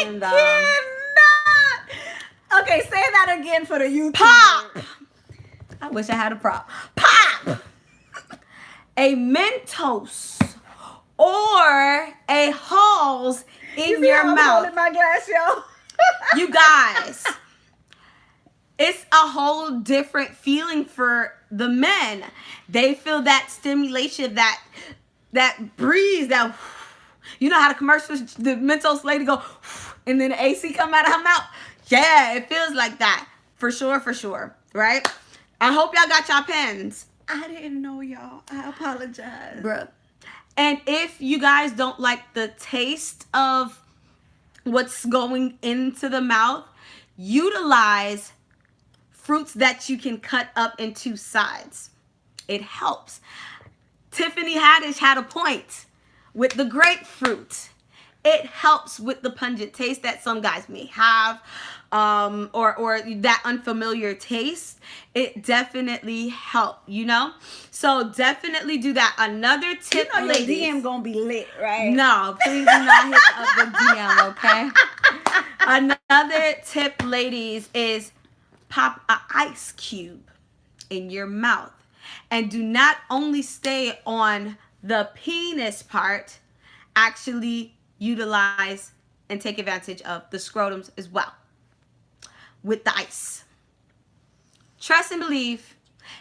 cannot. Okay, say that again for the YouTube. Pop. I wish I had a prop. Pop a Mentos or a Halls in You see your how I'm mouth. holding my glass, yo? You guys, it's a whole different feeling for the men. They feel that stimulation, that breeze, that, you know how the commercials, the Mentos lady go, and then the AC come out of her mouth. Yeah, it feels like that. For sure, right? I hope y'all got y'all pens. I didn't know, y'all. I apologize. Bruh. And if you guys don't like the taste of what's going into the mouth, utilize fruits that you can cut up into sides. It helps. Tiffany Haddish had a point with the grapefruit. It helps with the pungent taste that some guys may have, or that unfamiliar taste. It definitely helps, you know? So definitely do that. Another tip, You know your ladies. DM gonna be lit, right? No, please do not hit up the DM, okay? Another tip, ladies, is pop an ice cube in your mouth. And do not only stay on the penis part, actually utilize and take advantage of the scrotums as well with the ice. Trust and believe,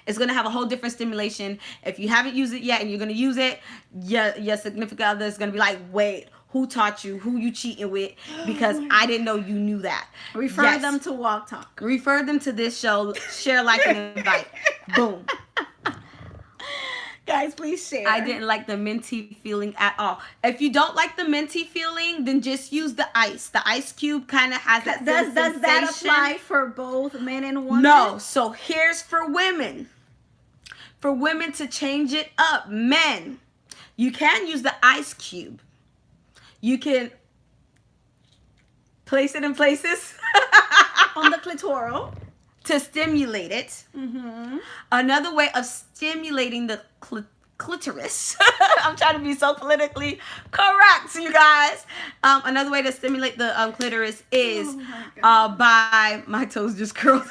it's going to have a whole different stimulation. If you haven't used it yet and you're going to use it, your significant other is going to be like, wait, who taught you? Who you cheating with? Because I didn't know you knew that. Refer them to Walk Talk. Refer them to this show. Share, like, and invite. Boom. Guys, please share. I didn't like the minty feeling at all. If you don't like the minty feeling, then just use the ice. The ice cube kind of has that Does sensation. that apply for both men and women? No. So here's for women. For women to change it up. Men, you can use the ice cube. You can place it in places. On the clitoral. To stimulate it. Mm-hmm. Another way of stimulating the clitoris. I'm trying to be so politically correct, you guys. Another way to stimulate the clitoris is by my toes just curled.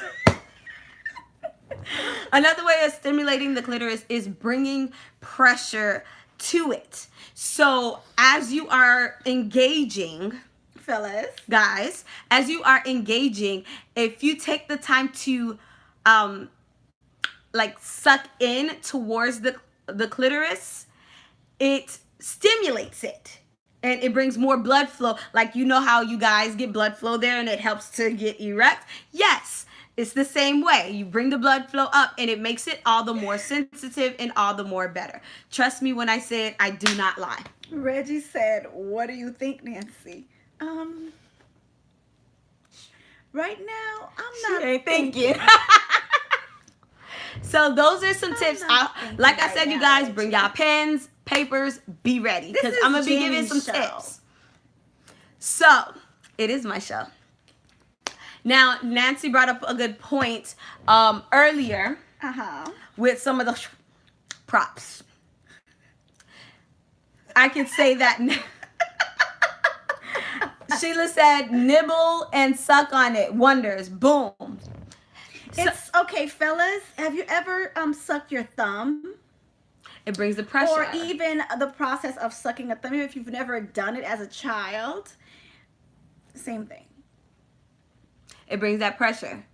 Another way of stimulating the clitoris is bringing pressure to it. So as you are engaging, fellas, guys, as you are engaging, if you take the time to like suck in towards the clitoris, it stimulates it and it brings more blood flow. Like, you know how you guys get blood flow there and it helps to get erect? Yes, it's the same way. You bring the blood flow up and it makes it all the more sensitive and all the more better. Trust me when I say it, I do not lie. Reggie said, what do you think, Nancy? Right now, I'm not thinking. So those are some tips. Like I said, you guys, bring y'all pens, papers, be ready. Because I'm going to be giving some tips. So, it is my show. Now, Nancy brought up a good point earlier with some of the props. I could say that... Sheila said, nibble and suck on it. Wonders. Boom. It's okay, fellas. Have you ever sucked your thumb? It brings the pressure. Or even the process of sucking a thumb. If you've never done it as a child, same thing. It brings that pressure.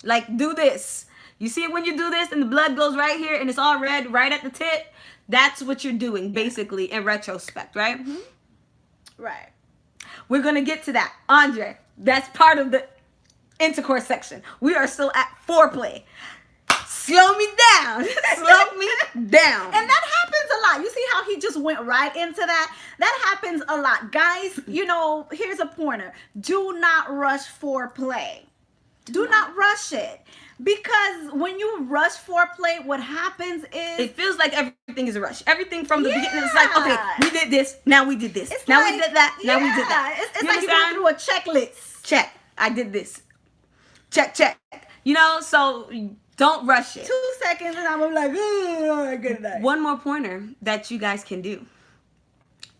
Like, do this. You see it when you do this and the blood goes right here and it's all red right at the tip? That's what you're doing, basically, in retrospect, right? Mm-hmm. Right. We're going to get to that. Andre, that's part of the intercourse section. We are still at foreplay. Slow me down. Slow me down. And that happens a lot. You see how he just went right into that? That happens a lot. Guys, you know, here's a pointer. Do not rush foreplay. Do not rush it. Because when you rush foreplay, what happens is... It feels like everything is a rush. Everything from the beginning is like, okay, we did this, now we did this. It's now like, we did that, now we did that. It's like you're going through a checklist. Check. I did this. Check. You know, so don't rush it. 2 seconds and I'm like, oh, good night. One more pointer that you guys can do.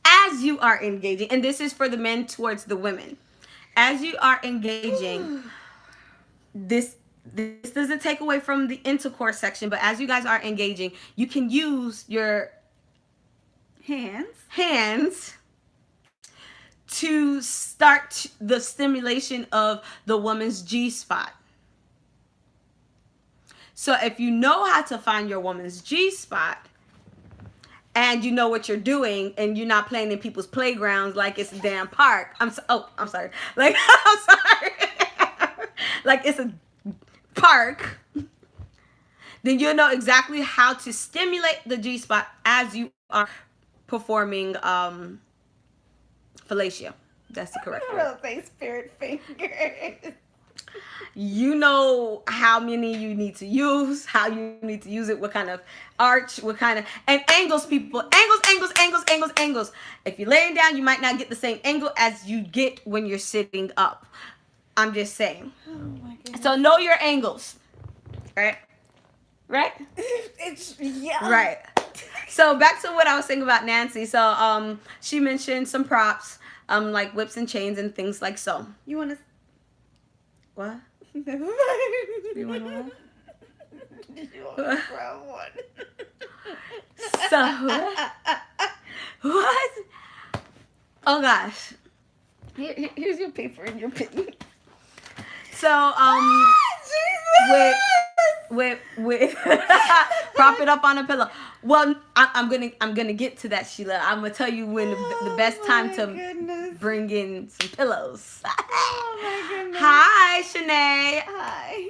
As you are engaging, and this is for the men towards the women. as you are engaging, this doesn't take away from the intercourse section, but as you guys are engaging, you can use your hands to start the stimulation of the woman's G-spot. So if you know how to find your woman's G-spot, and you know what you're doing, and you're not playing in people's playgrounds like it's a damn park. I'm sorry. Like, I'm sorry. Like it's a park. Then you'll know exactly how to stimulate the G-spot as you are performing fellatio. That's the correct word. Say spirit fingers. You know how many you need to use, how you need to use it, what kind of arch, what kind of, and angles, people. Angles. If you're laying down, you might not get the same angle as you get when you're sitting up. I'm just saying. Oh my goodness. So know your angles. Right? Yeah. Right. So back to what I was saying about Nancy. So she mentioned some props, like whips and chains and things like so. You want to? What? Never mind. You want to what? You want to grab one? So what? Oh gosh. Here's your paper and your pen. So with prop it up on a pillow. Well, I'm gonna get to that, Sheila. I'm gonna tell you when the best time to bring in some pillows. Oh my goodness. Hi, Shanae. Hi.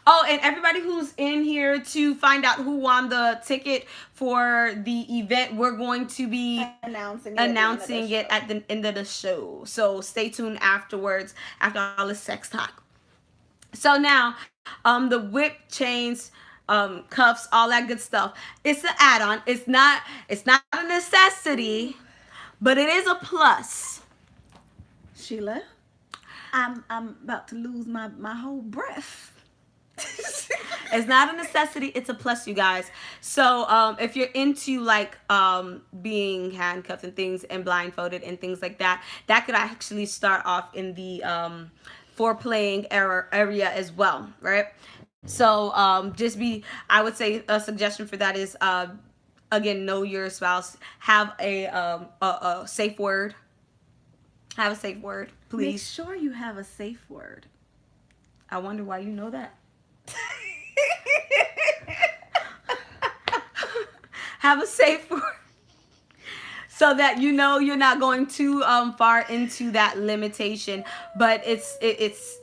Oh, and everybody who's in here to find out who won the ticket for the event, we're going to be announcing it at the end of the show. So stay tuned afterwards, after all the sex talk. So now, the whip, chains, cuffs, all that good stuff. It's an add-on. It's not a necessity, but it is a plus. Sheila, I'm about to lose my whole breath. It's not a necessity, it's a plus, you guys. So if you're into like being handcuffed and things and blindfolded and things like that, that could actually start off in the foreplaying area as well, right? So I would say a suggestion for that is again, know your spouse. Have a safe word. Have a safe word, please. Make sure you have a safe word. I wonder why you know that. Have a safe word so that you know you're not going too far into that limitation, but it's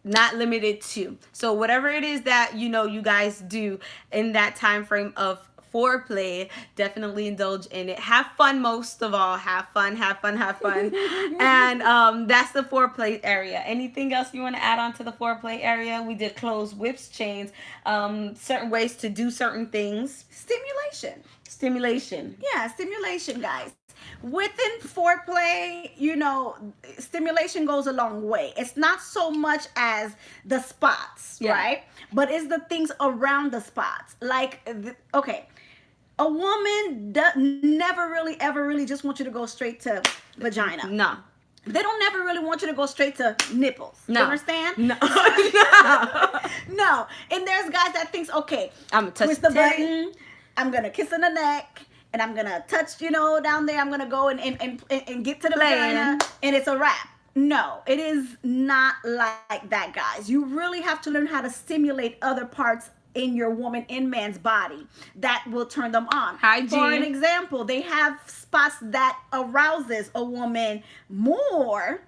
not limited to. So whatever it is that you guys do in that time frame of foreplay, definitely indulge in it. Have fun, most of all. Have fun. And that's the foreplay area. Anything else you want to add on to the foreplay area? We did clothes, whips, chains, certain ways to do certain things. Stimulation. Yeah, stimulation, guys. Within foreplay, stimulation goes a long way. It's not so much as the spots, right? But it's the things around the spots. Like, okay, a woman never really, ever really just want you to go straight to vagina. No. They don't never really want you to go straight to nipples. No. You understand? No. No. And there's guys that thinks, okay, I'm gonna touch twist the button, I'm gonna kiss in the neck, and I'm gonna touch, down there. I'm gonna go and get to the vagina, and it's a wrap. No, it is not like that, guys. You really have to learn how to stimulate other parts in your woman and man's body that will turn them on. Hygiene. For an example, they have spots that arouses a woman more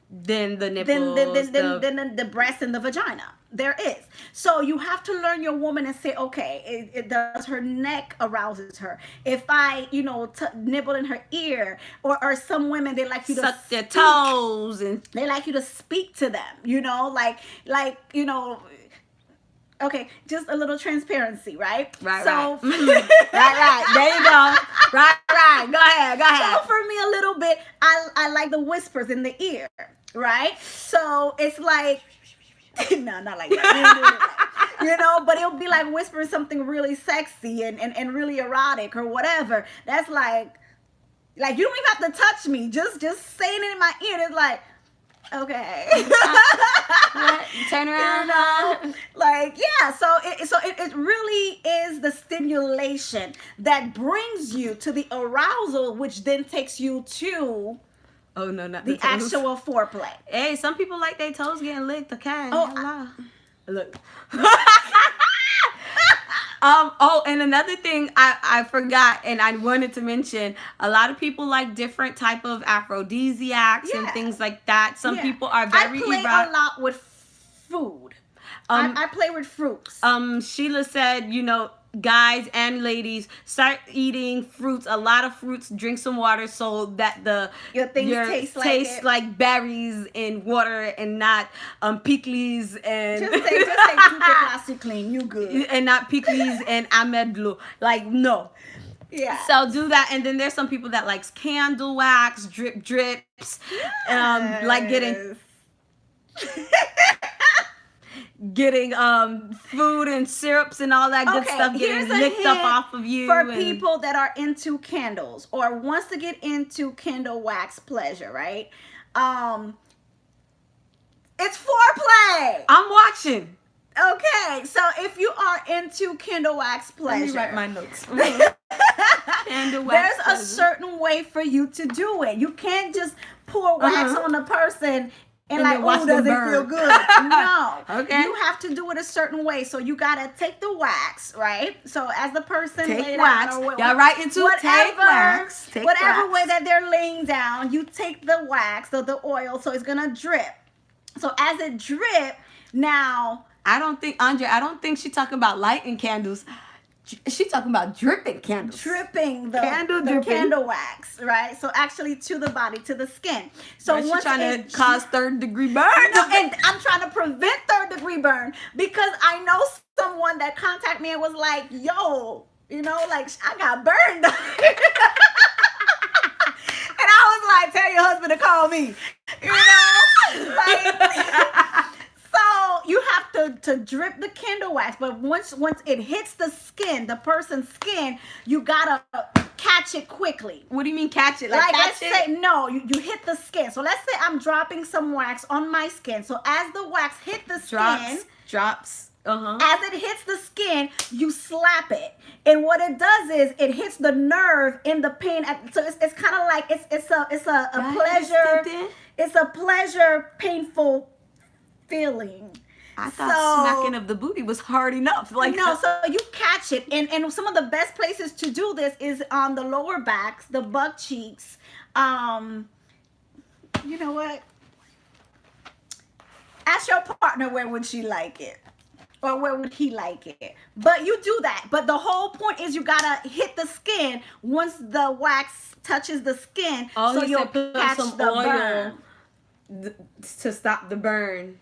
than the nipples, than the breast and the vagina. There is. So you have to learn your woman and say, okay, it does her neck arouses her. If I, nibble in her ear, or some women, they like you to suck their toes, and they like you to speak to them, okay, just a little transparency, right? Right, so, right. Right. There you go. Right. Go ahead. So for me, a little bit, I like the whispers in the ear, right? So it's like, no, not like that. But it'll be like whispering something really sexy and really erotic or whatever. That's like you don't even have to touch me. Just saying it in my ear. It's like, Okay. What? Turn around. You know, like yeah. So it really is the stimulation that brings you to the arousal, which then takes you to Oh no, not the the toes. actual foreplay. Hey, some people like their toes getting licked. Okay. Oh, Hello. Look. Oh, and another thing I forgot and I wanted to mention, a lot of people like different type of aphrodisiacs and Yeah. things like that. Some Yeah. people are very I play a lot with food. I play with fruits. Sheila said, guys and ladies, start eating fruits, a lot of fruits, drink some water so that Your things taste like it. like berries in water and not pickles and Just take two clean. You good. and not pickles and amedlo. Like no. Yeah. So do that, and then there's some people that likes candle wax, drips, like getting food and syrups and all that good stuff getting licked up off of you. For people that are into candles or wants to get into candle wax pleasure, right? It's foreplay. I'm watching. Okay, so if you are into candle wax pleasure, Let me write my notes. Candle wax there's a pleasure. certain way for you to do it. You can't just pour wax on the person and like, watch oh, them does it burn. feel good? No. Okay. You have to do it a certain way. So you gotta take the wax, right? So as the person Take lay wax. down or Y'all write into take wax. Take whatever wax. way that they're laying down, you take the wax or the oil, so it's gonna drip. So as it drip, now I don't think she's talking about lighting candles. She talking about dripping candles. dripping the Dripping. candle wax, right? So actually to the body, to the skin. So She's once trying it to cause third-degree burn. No, and I'm trying to prevent third-degree burn because I know someone that contacted me and was like, yo, like I got burned. And I was like, tell your husband to call me. So you have to drip the candle wax, but once it hits the skin, the person's skin, you gotta catch it quickly. What do you mean catch it? Like Let's catch say it? no, you hit the skin. So let's say I'm dropping some wax on my skin. So as the wax hit the skin, Drops. as it hits the skin, you slap it, and what it does is it hits the nerve in the pain. So it's kind of like it's a pleasure. It's a pleasure painful feeling. I thought smacking of the booty was hard enough. Like No, so you catch it, and some of the best places to do this is on the lower backs, the butt cheeks. You know what? Ask your partner where would she like it, or where would he like it. But you do that. But the whole point is you gotta hit the skin once the wax touches the skin, so you'll catch the burn. To stop the burn.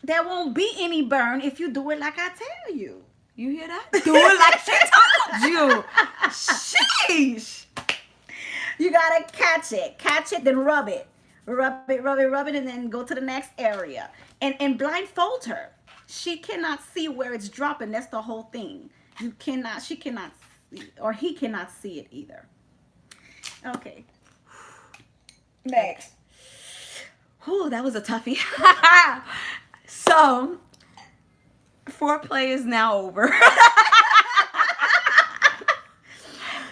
There won't be any burn if you do it like I tell you. You hear that? Do it like she told you. Sheesh. You gotta catch it, then rub it, and then go to the next area and blindfold her. She cannot see where it's dropping. That's the whole thing. She cannot see, or he cannot see it either. Okay. Next. Whew, that was a toughie. So, foreplay is now over.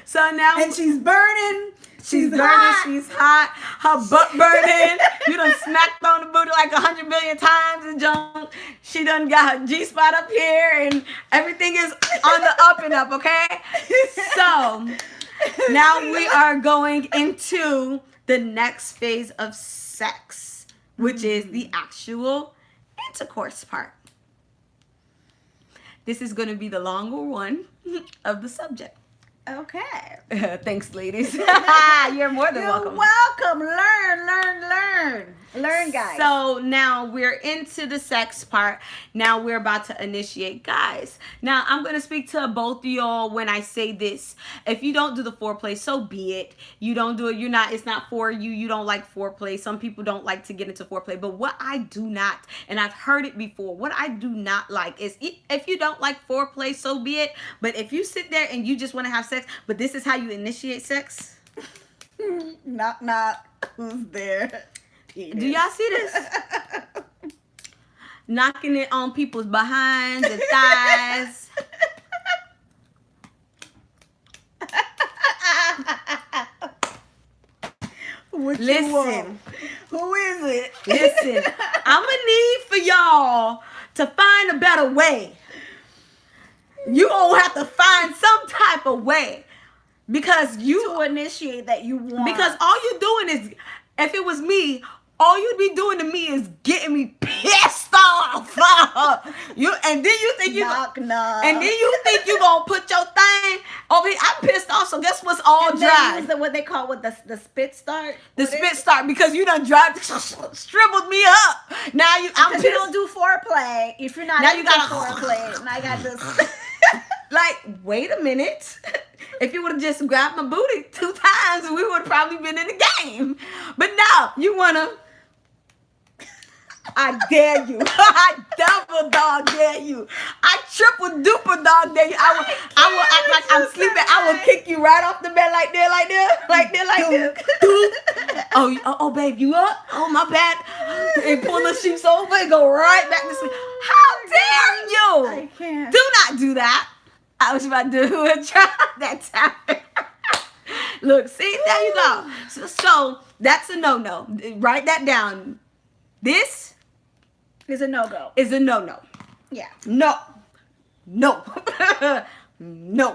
So now, And she's burning. she's burning, she's hot, her butt burning. You done smacked on the booty like 100 million times and junk. She done got her G-spot up here and everything is on the up and up, okay? So, now we are going into the next phase of sex, which is the actual intercourse part. This is going to be the longer one of the subject. Okay. Thanks, ladies. You're more than You're welcome. welcome. Learn, guys. So now we're into the sex part. Now we're about to initiate, guys. Now I'm going to speak to both of y'all when I say this. If you don't do the foreplay, so be it. You don't do it. It's not for you. You don't like foreplay. Some people don't like to get into foreplay. But what I do not, and I've heard it before, what I do not like is if you don't like foreplay, so be it. But if you sit there and you just want to have sex, but this is how you initiate sex. Knock, knock. Who's there? penis. Do y'all see this? Knocking it on people's behinds and thighs. What you Listen. want? Who is it? Listen, I'm gonna need for y'all to find a better way. You gonna have to find some type of way because To initiate that you want. because all you're doing is, if it was me, all you'd be doing to me is getting me pissed off. You and then you think you knock. and then you think you gonna put your thing over here. I'm pissed off, so guess what's all and they dry? use what they call the spit start. The What is spit it? start because you done shriveled me up. Now I'm Because you pissed. don't do foreplay. If you're not Now into you gotta- foreplay, and I got this. Like, wait a minute. If you would have just grabbed my booty 2 times, we would have probably been in the game. But now you wanna. I dare you. I double dog dare you. I triple duper dog dare you. I will act like I'm sleeping. I will kick you right off the bed like that, like that, like that, like that. Oh, babe, you up? Oh, my bad. And pull the sheets over and go right back to sleep. How dare you? I can't. Do not do that. I was about to do a try that time. Look, see, there you go. So that's a no-no. Write that down. This It's a no-go. is a no-no. Yeah. No. No. No.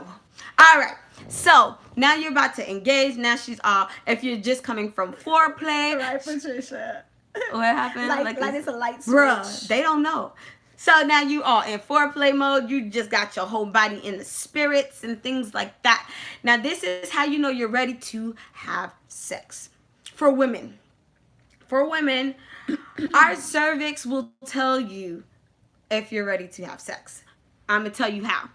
All right. So now you're about to engage. Now she's all. If you're just coming from foreplay, Right, Patricia. what happened? Like it's a light switch. Bruh, they don't know. So now you are in foreplay mode. You just got your whole body in the spirits and things like that. Now this is how you know you're ready to have sex. For women, our cervix will tell you if you're ready to have sex. I'm gonna tell you how.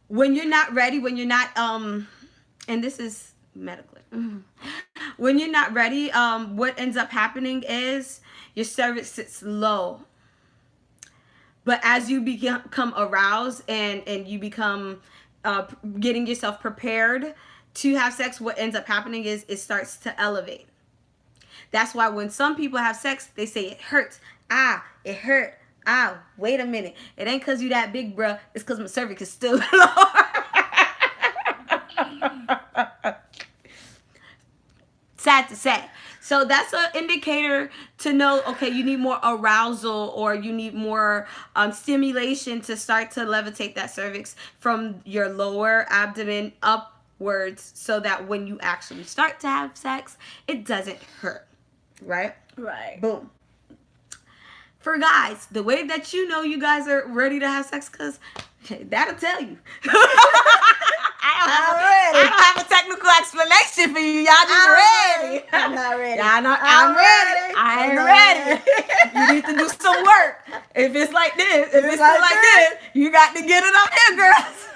When you're not ready, when you're not and this is medically. When you're not ready, what ends up happening is your cervix sits low. But as you become aroused and you become getting yourself prepared to have sex, what ends up happening is it starts to elevate. That's why when some people have sex, they say it hurts. Ah, it hurt. Ah, wait a minute. It ain't because you that big, bruh. It's because my cervix is still low. Sad to say. So that's an indicator to know, okay, you need more arousal or you need more stimulation to start to levitate that cervix from your lower abdomen upwards so that when you actually start to have sex, it doesn't hurt, right? Right. Boom. For guys, the way that you know you guys are ready to have sex, because that'll tell you. I don't have a technical explanation for you. Y'all just ready. I'm not ready. Y'all not, I'm ready. I I'm ain't not ready. ready. You need to do some work. If it's like this, if it's like like this, you got to get it up here, girls.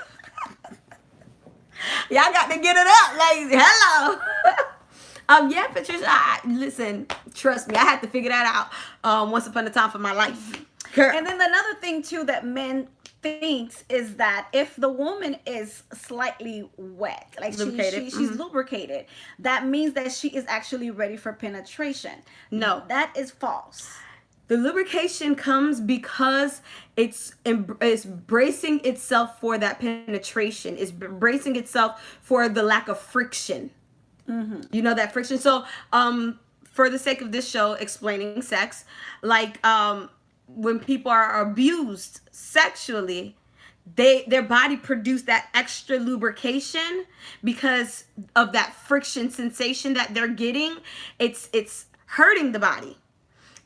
Y'all got to get it up. Like, hello. Yeah, Patricia, listen, trust me, I had to figure that out once upon a time for my life. Girl. And then another thing too that men thinks is that if the woman is slightly wet, like Lubricated. she's lubricated, that means that she is actually ready for penetration. No. That is false. The lubrication comes because it's bracing itself for that penetration. It's bracing itself for the lack of friction. Mm-hmm. You know, that friction. So, for the sake of this show, explaining sex, like when people are abused sexually, their body produce that extra lubrication because of that friction sensation that they're getting. It's hurting the body.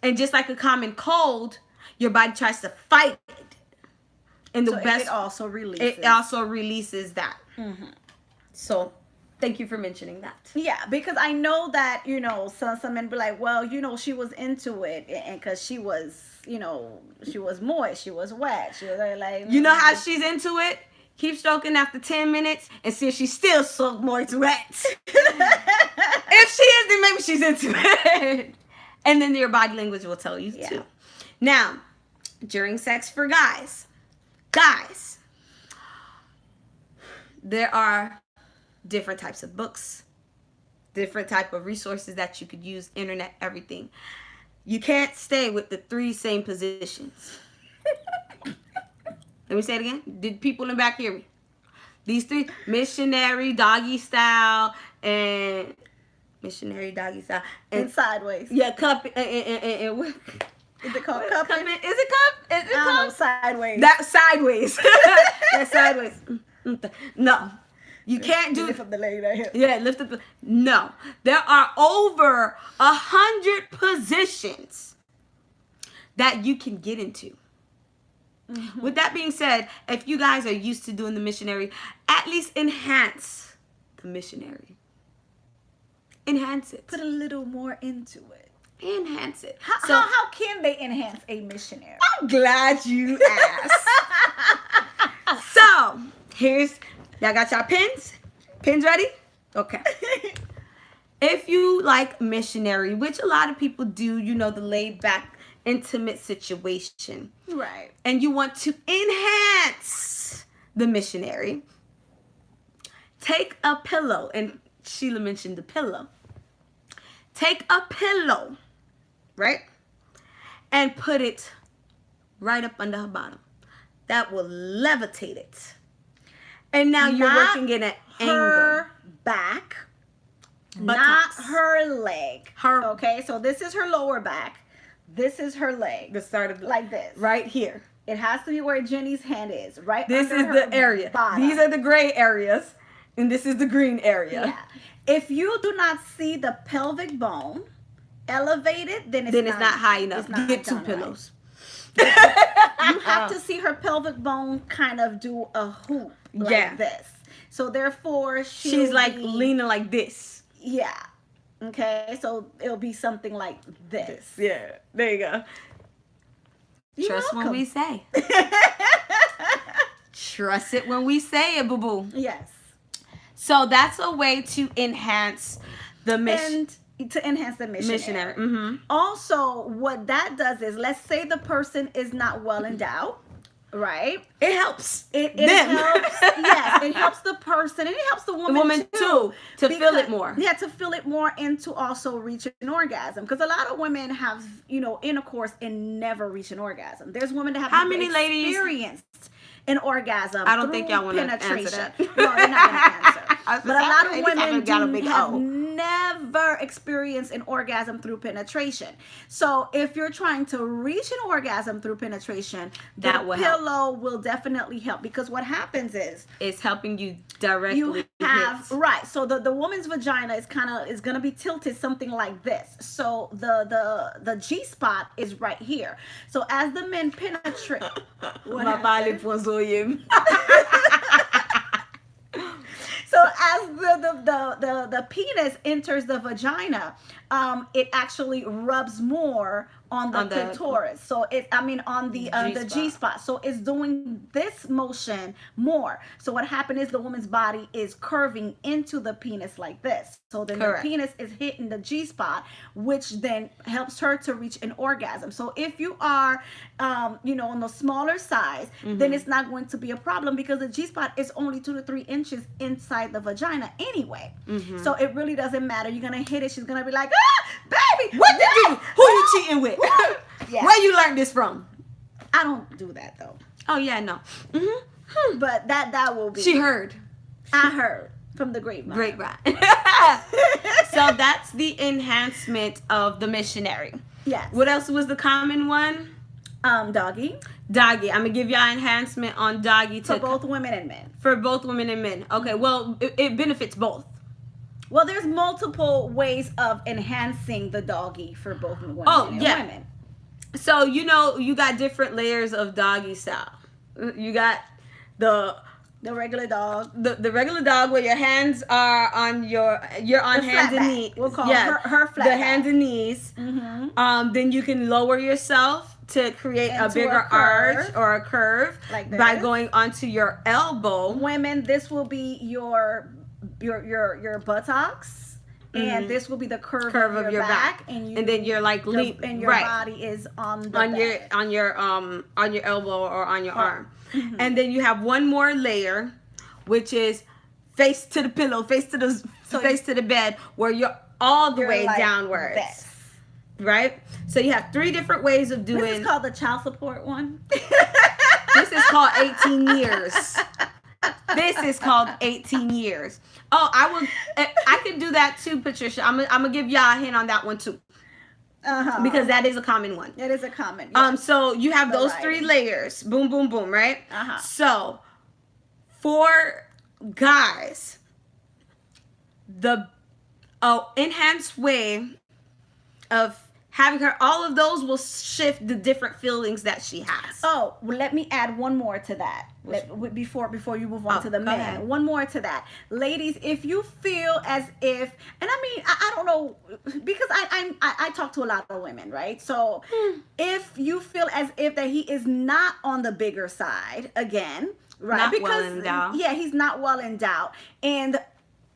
And just like a common cold, your body tries to fight it. And So it also releases. It also releases that. Mm-hmm. So, thank you for mentioning that. Yeah, because I know that, you know, some men be like, well, you know, she was into it and because she was, you know, she was moist, she was wet, she was like, You know how she's into it? Keep stroking after 10 minutes and see if she's still so moist wet. If she is, then maybe she's into it. And then your body language will tell you too. Now, during sex for guys, there are different types of books. different type of resources that you could use, internet, everything. You can't stay with the 3 same positions. Let me say it again. Did people in the back hear me? These 3: missionary, doggy style, and missionary, doggy style, And sideways. yeah, cup and Is it called cupping? Is it cup? Is it I don't know, cup? sideways. That sideways. That's sideways. No, you can't do Lift up the leg right here. Yeah, lift up. No, there are over 100 positions that you can get into. Mm-hmm. With that being said, if you guys are used to doing the missionary, at least enhance the missionary. Enhance it. Put a little more into it. Enhance it. How can they enhance a missionary? I'm glad you asked. So, y'all got y'all pins? Pins ready? Okay. If you like missionary, which a lot of people do, the laid back, intimate situation, Right. and you want to enhance the missionary, take a pillow, and Sheila mentioned the pillow. Take a pillow, right? And put it right up under her bottom. That will levitate it. And now you're Not working in an her angle. back, Buttocks. not her leg. Her- Okay, so this is her lower back. This is her leg. The start of Like this. right here. It has to be where Jenny's hand is. Right. This under is her the area. bottom. These are the gray areas, and this is the green area. Yeah. If you do not see the pelvic bone elevated, then it's not high enough. it's not Get 2 done right. pillows. You have to see her pelvic bone kind of do a hoop like Yeah. this. So therefore, She's like leaning like this. Yeah. Okay. So it'll be something like this. Yeah. There you go. You're Trust when welcome. we say. Trust it when we say it, boo boo. Yes. So that's a way to enhance the mission. And to enhance the missionary. Mm-hmm. Also, what that does is, let's say the person is not well endowed, right? It helps. It them. helps. Yes, it helps the person, and it helps the The woman, woman too to feel because- it more. Yeah, to feel it more and to also reach an orgasm. Because a lot of women have, intercourse and never reach an orgasm. There's women that have How never many ladies- experienced an orgasm. I don't think through y'all wanna answer penetration. that. No, they're not gonna answer. I was But a just lot of saying, women anytime you got a big have hoe. never experienced an orgasm through penetration. So if you're trying to reach an orgasm through penetration, That the will help. pillow will definitely help, because what happens is It's helping you directly. you have hit. right. So the woman's vagina is gonna be tilted something like this. So the G spot is right here. So as the men penetrate, what happened? So as the penis enters the vagina, it actually rubs more on the clitoris. So on the G spot. So it's doing this motion more. So what happened is the woman's body is curving into the penis like this. So then Correct. the penis is hitting the G spot, which then helps her to reach an orgasm. So if you are, on the smaller size, then it's not going to be a problem, because the G spot is only 2 to 3 inches inside the vagina anyway. So it really doesn't matter. You're gonna hit it. She's gonna be like, baby, What did you? Who you cheating with? Yeah. Where you learned this from? I don't do that though. Oh yeah, no. But that will be. She heard. I heard from the grapevine. Great right. So that's the enhancement of the missionary. Yes. What else was the common one? Doggy Doggy. I'm gonna give y'all enhancement on doggy for both women and men. for both women and men. Okay, well it benefits both. Well, there's multiple ways of enhancing the doggy for both women and women. So you got different layers of doggy style. You got the regular dog. the regular dog where your hands are on you're on The hands flat and back. knees. We'll call her flat the back. hands and knees. Mm-hmm. Then you can lower yourself to create a Into bigger a curve. arch or a curve Like by this. going onto your elbow. Women, this will be your buttocks. And this will be the curve of your back, and then you're like leap, and your right. body is on the on back. your elbow or on your arm. And then you have one more layer, which is face to the pillow, face to the So face to the bed where you're all the you're way like downwards. this. Right? So you have 3 different ways of doing. This is called the child support one. This is called 18 years. This is called 18 years. Oh, I could do that too, Patricia. I'm gonna give y'all a hint on that one too. Because that is a common one. It is a common. Yes. So you have those Variety. 3 layers. Boom, boom, boom, right? Uh-huh. So for guys, the enhanced way of having her, all of those will shift the different feelings that she has. Oh, well, let me add one more to that. Before you move on to the go men, ahead. one more to that, ladies. If you feel as if, and I mean, I don't know, because I talk to a lot of women, right? So if you feel as if that he is not on the bigger side, again, right? Not because well endowed. yeah, he's not well endowed, and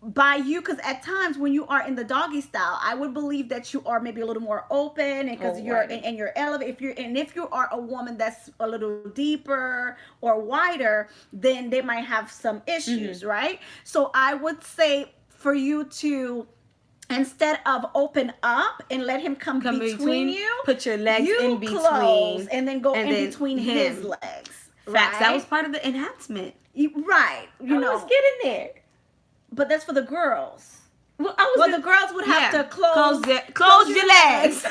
by you, because at times when you are in the doggy style, I would believe that you are maybe a little more open, and because you're right. and you're elevated. If you are a woman that's a little deeper or wider, then they might have some issues, right? So I would say for you to, instead of open up and let him come between you, put your legs you in between, close and then go and in then between him. his legs. Facts. That right? was part of the enhancement. Right. You know, Let's get in there. but that's for the girls. Well, The girls would have to close your legs.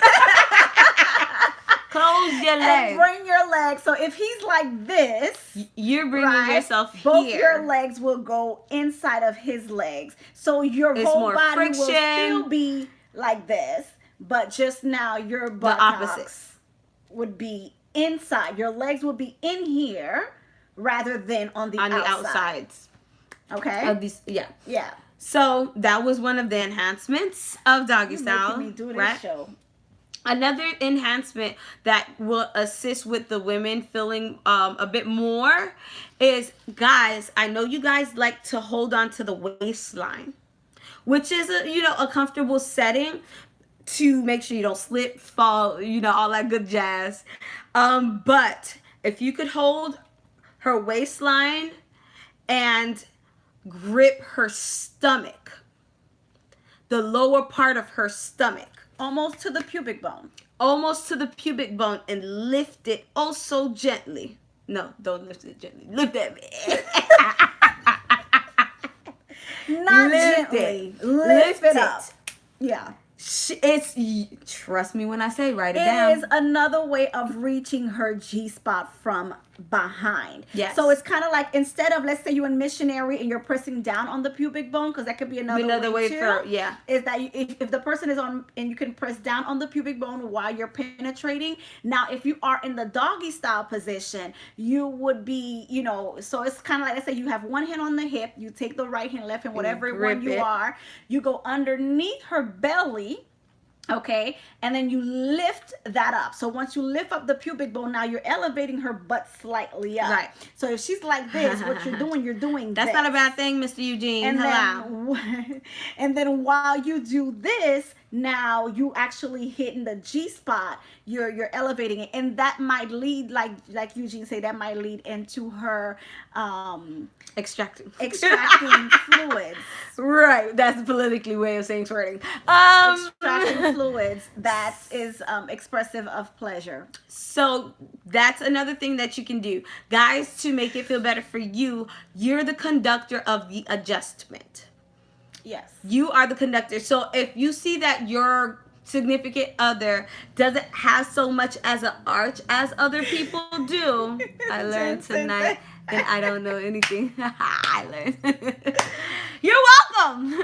Close your and legs. bring your legs. So if he's like this, You're bringing right, yourself both here. your legs will go inside of his legs. So your It's whole more body will friction. still be like this, but just now your The buttocks opposite. would be inside. Your legs will be in here rather than on the outsides. Okay? Of these, yeah. Yeah. So that was one of the enhancements of doggy You're style. making me do this right? show. Another enhancement that will assist with the women feeling a bit more is, guys, I know you guys like to hold on to the waistline, which is a comfortable setting to make sure you don't slip, fall, all that good jazz. But if you could hold her waistline and grip her stomach, the lower part of her stomach, Almost to the pubic bone. almost to the pubic bone, and lift it oh so gently. No, don't lift it gently. Lift it. Not Lift gently. it. Lift it up. Yeah. Trust me when I say write it It down. is another way of reaching her G-spot from behind. Yes. So it's kind of like, instead of, let's say you're in missionary and you're pressing down on the pubic bone, because that could be another way too, for, yeah. is that if the person is on, and you can press down on the pubic bone while you're penetrating. Now, if you are in the doggy style position, you would be, so it's kind of like, let's say you have one hand on the hip, you take the right hand, left hand, whatever grip one you it. are, you go underneath her belly. Okay, and then you lift that up. So once you lift up the pubic bone, now you're elevating her butt slightly up. Right. So if she's like this, what you're doing That's this. not a bad thing, Mr. Eugene. And Hello. then, and then while you do this, now you actually hitting the G spot. You're elevating it, and that might lead, like Eugene said, that might lead into her Extracting fluids. Right. That's the politically way of saying squirting. Extracting fluids that is expressive of pleasure. So that's another thing that you can do. Guys, to make it feel better for you, you're the conductor of the adjustment. Yes. You are the conductor. So if you see that your significant other doesn't have so much as an arch as other people do, I learned tonight, and I don't know anything. I learned. You're welcome.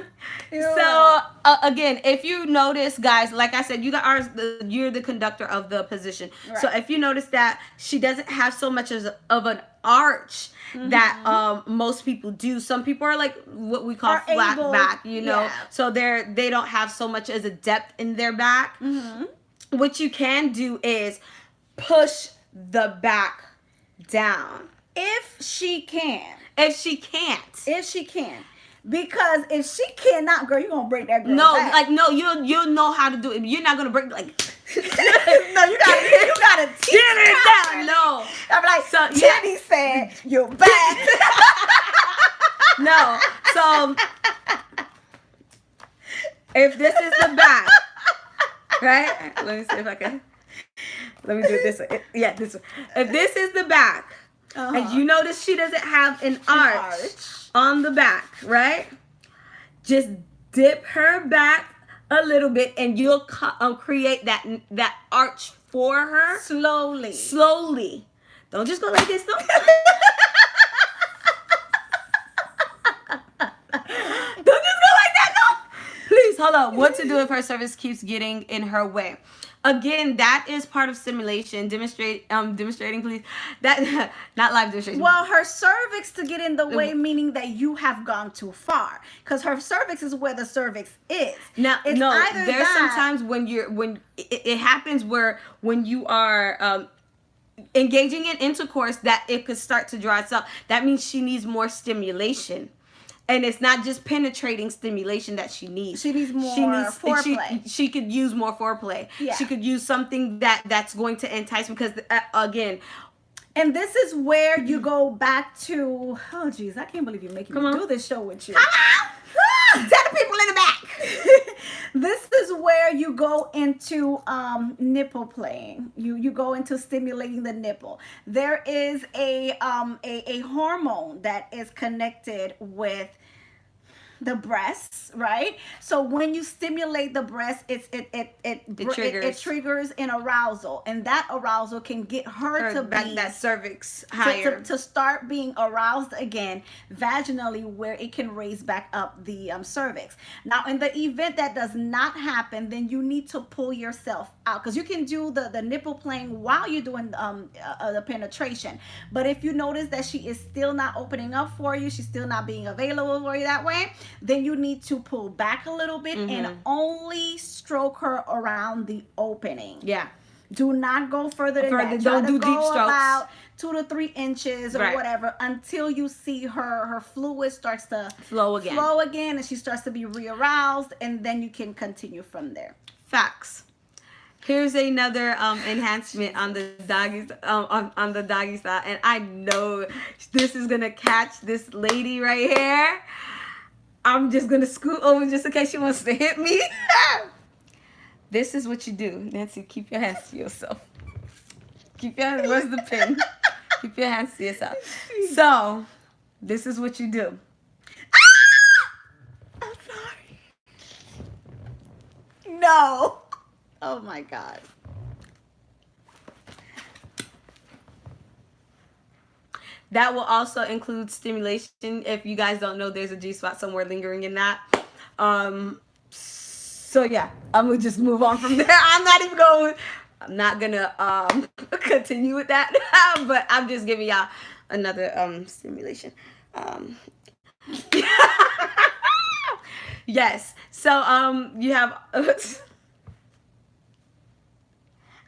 So again, if you notice, guys, like I said, you're the conductor of the position. Right. So if you notice that she doesn't have so much of an arch that most people do. Some people are like what we call Are flat able- back, yeah. So they don't have so much as a depth in their back. What you can do is push the back down. If she can. If she can't. If she can. Because if she cannot, girl, you're going to break that girl No, back. you'll know how to do it. You're not gonna break like No, you gotta teach get it her. down. No. I'm like, So, yeah. Teddy said, you're back. No. So if this is the back, right? Let me see if I can. Let me do it this way. Yeah, this way. If this is the back, and you notice she doesn't have an arch on the back, right? Just dip her back a little bit, and you'll create that arch for her Slowly. slowly. Don't just go like this. Don't. Don't just go like that. No. Please hold on. What to do if her cervix keeps getting in her way? Again, that is part of simulation. Demonstrating, please. That not live demonstration. Well, her cervix to get in the way, meaning that you have gone too far, because her cervix is where the cervix is. Now, It's no, either there's that- sometimes when it happens where when you are engaging in intercourse that it could start to draw itself. That means she needs more stimulation. And it's not just penetrating stimulation that she needs. She needs more foreplay. She could use more foreplay. Yeah. She could use something that's going to entice, because again, And this is where you go back to, oh geez, I can't believe you're making Come me on. do this show with you. tell the people in the back. This is where you go into nipple playing. You go into stimulating the nipple. There is a hormone that is connected with the breasts, right? So when you stimulate the breast, it triggers an arousal, and that arousal can get her to back be that cervix higher. to start being aroused again vaginally, where it can raise back up the cervix. Now, in the event that does not happen, then you need to pull yourself out, because you can do the nipple playing while you're doing the penetration. But if you notice that she is still not opening up for you, she's still not being available for you that way, then you need to pull back a little bit and only stroke her around the opening. Yeah. Do not go further than that. Don't do Go deep strokes. about 2 to 3 inches or Right. whatever, until you see her fluid starts to Flow again. and she starts to be re-aroused, and then you can continue from there. Facts. Here's another enhancement on the doggy on the doggy style, and I know this is gonna catch this lady right here. I'm just gonna scoot over just in case she wants to hit me. This is what you do, Nancy. Keep your hands to yourself. Keep your hands. Where's the pin? Keep your hands to yourself. So, this is what you do. I'm sorry. No. Oh my God. That will also include stimulation. If you guys don't know, there's a G-spot somewhere lingering in that. So yeah, I'm gonna just move on from there. I'm not gonna continue with that. But I'm just giving y'all another stimulation. Yes. So you have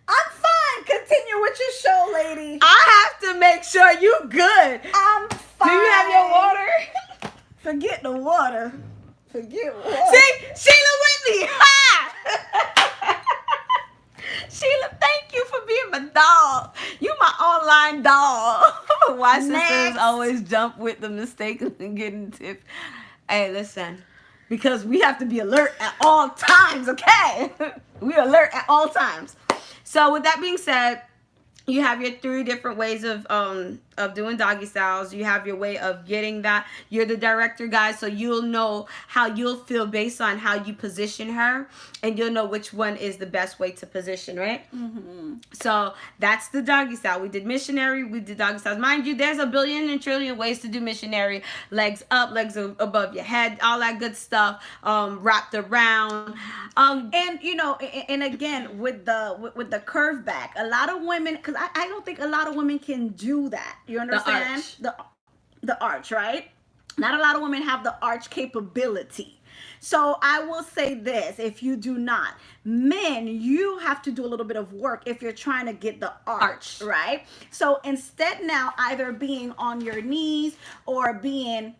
I'm fine. Continue with your show, lady. I have to make sure you good. I'm fine. Do you have your water? Forget the water. Forget water. See, Sheila with me. Sheila, thank you for being my dog. You my online dog. Why sisters Next. always jump with the mistakes and getting tips. Hey, listen, because we have to be alert at all times, okay? We alert at all times. So with that being said, you have your 3 different ways of doing doggy styles. You have your way of getting that. You're the director, guys, so you'll know how you'll feel based on how you position her, and you'll know which one is the best way to position, right? Mm-hmm. So that's the doggy style. We did missionary, we did doggy styles. Mind you, there's a billion and trillion ways to do missionary. Legs up, legs above your head, all that good stuff, wrapped around. And you know, and again with the curve back, a lot of women, because I don't think a lot of women can do that. You understand? The arch, right? Not a lot of women have the arch capability. So I will say this: if you do not, men, you have to do a little bit of work if you're trying to get the arch. Right? So instead, now either being on your knees or being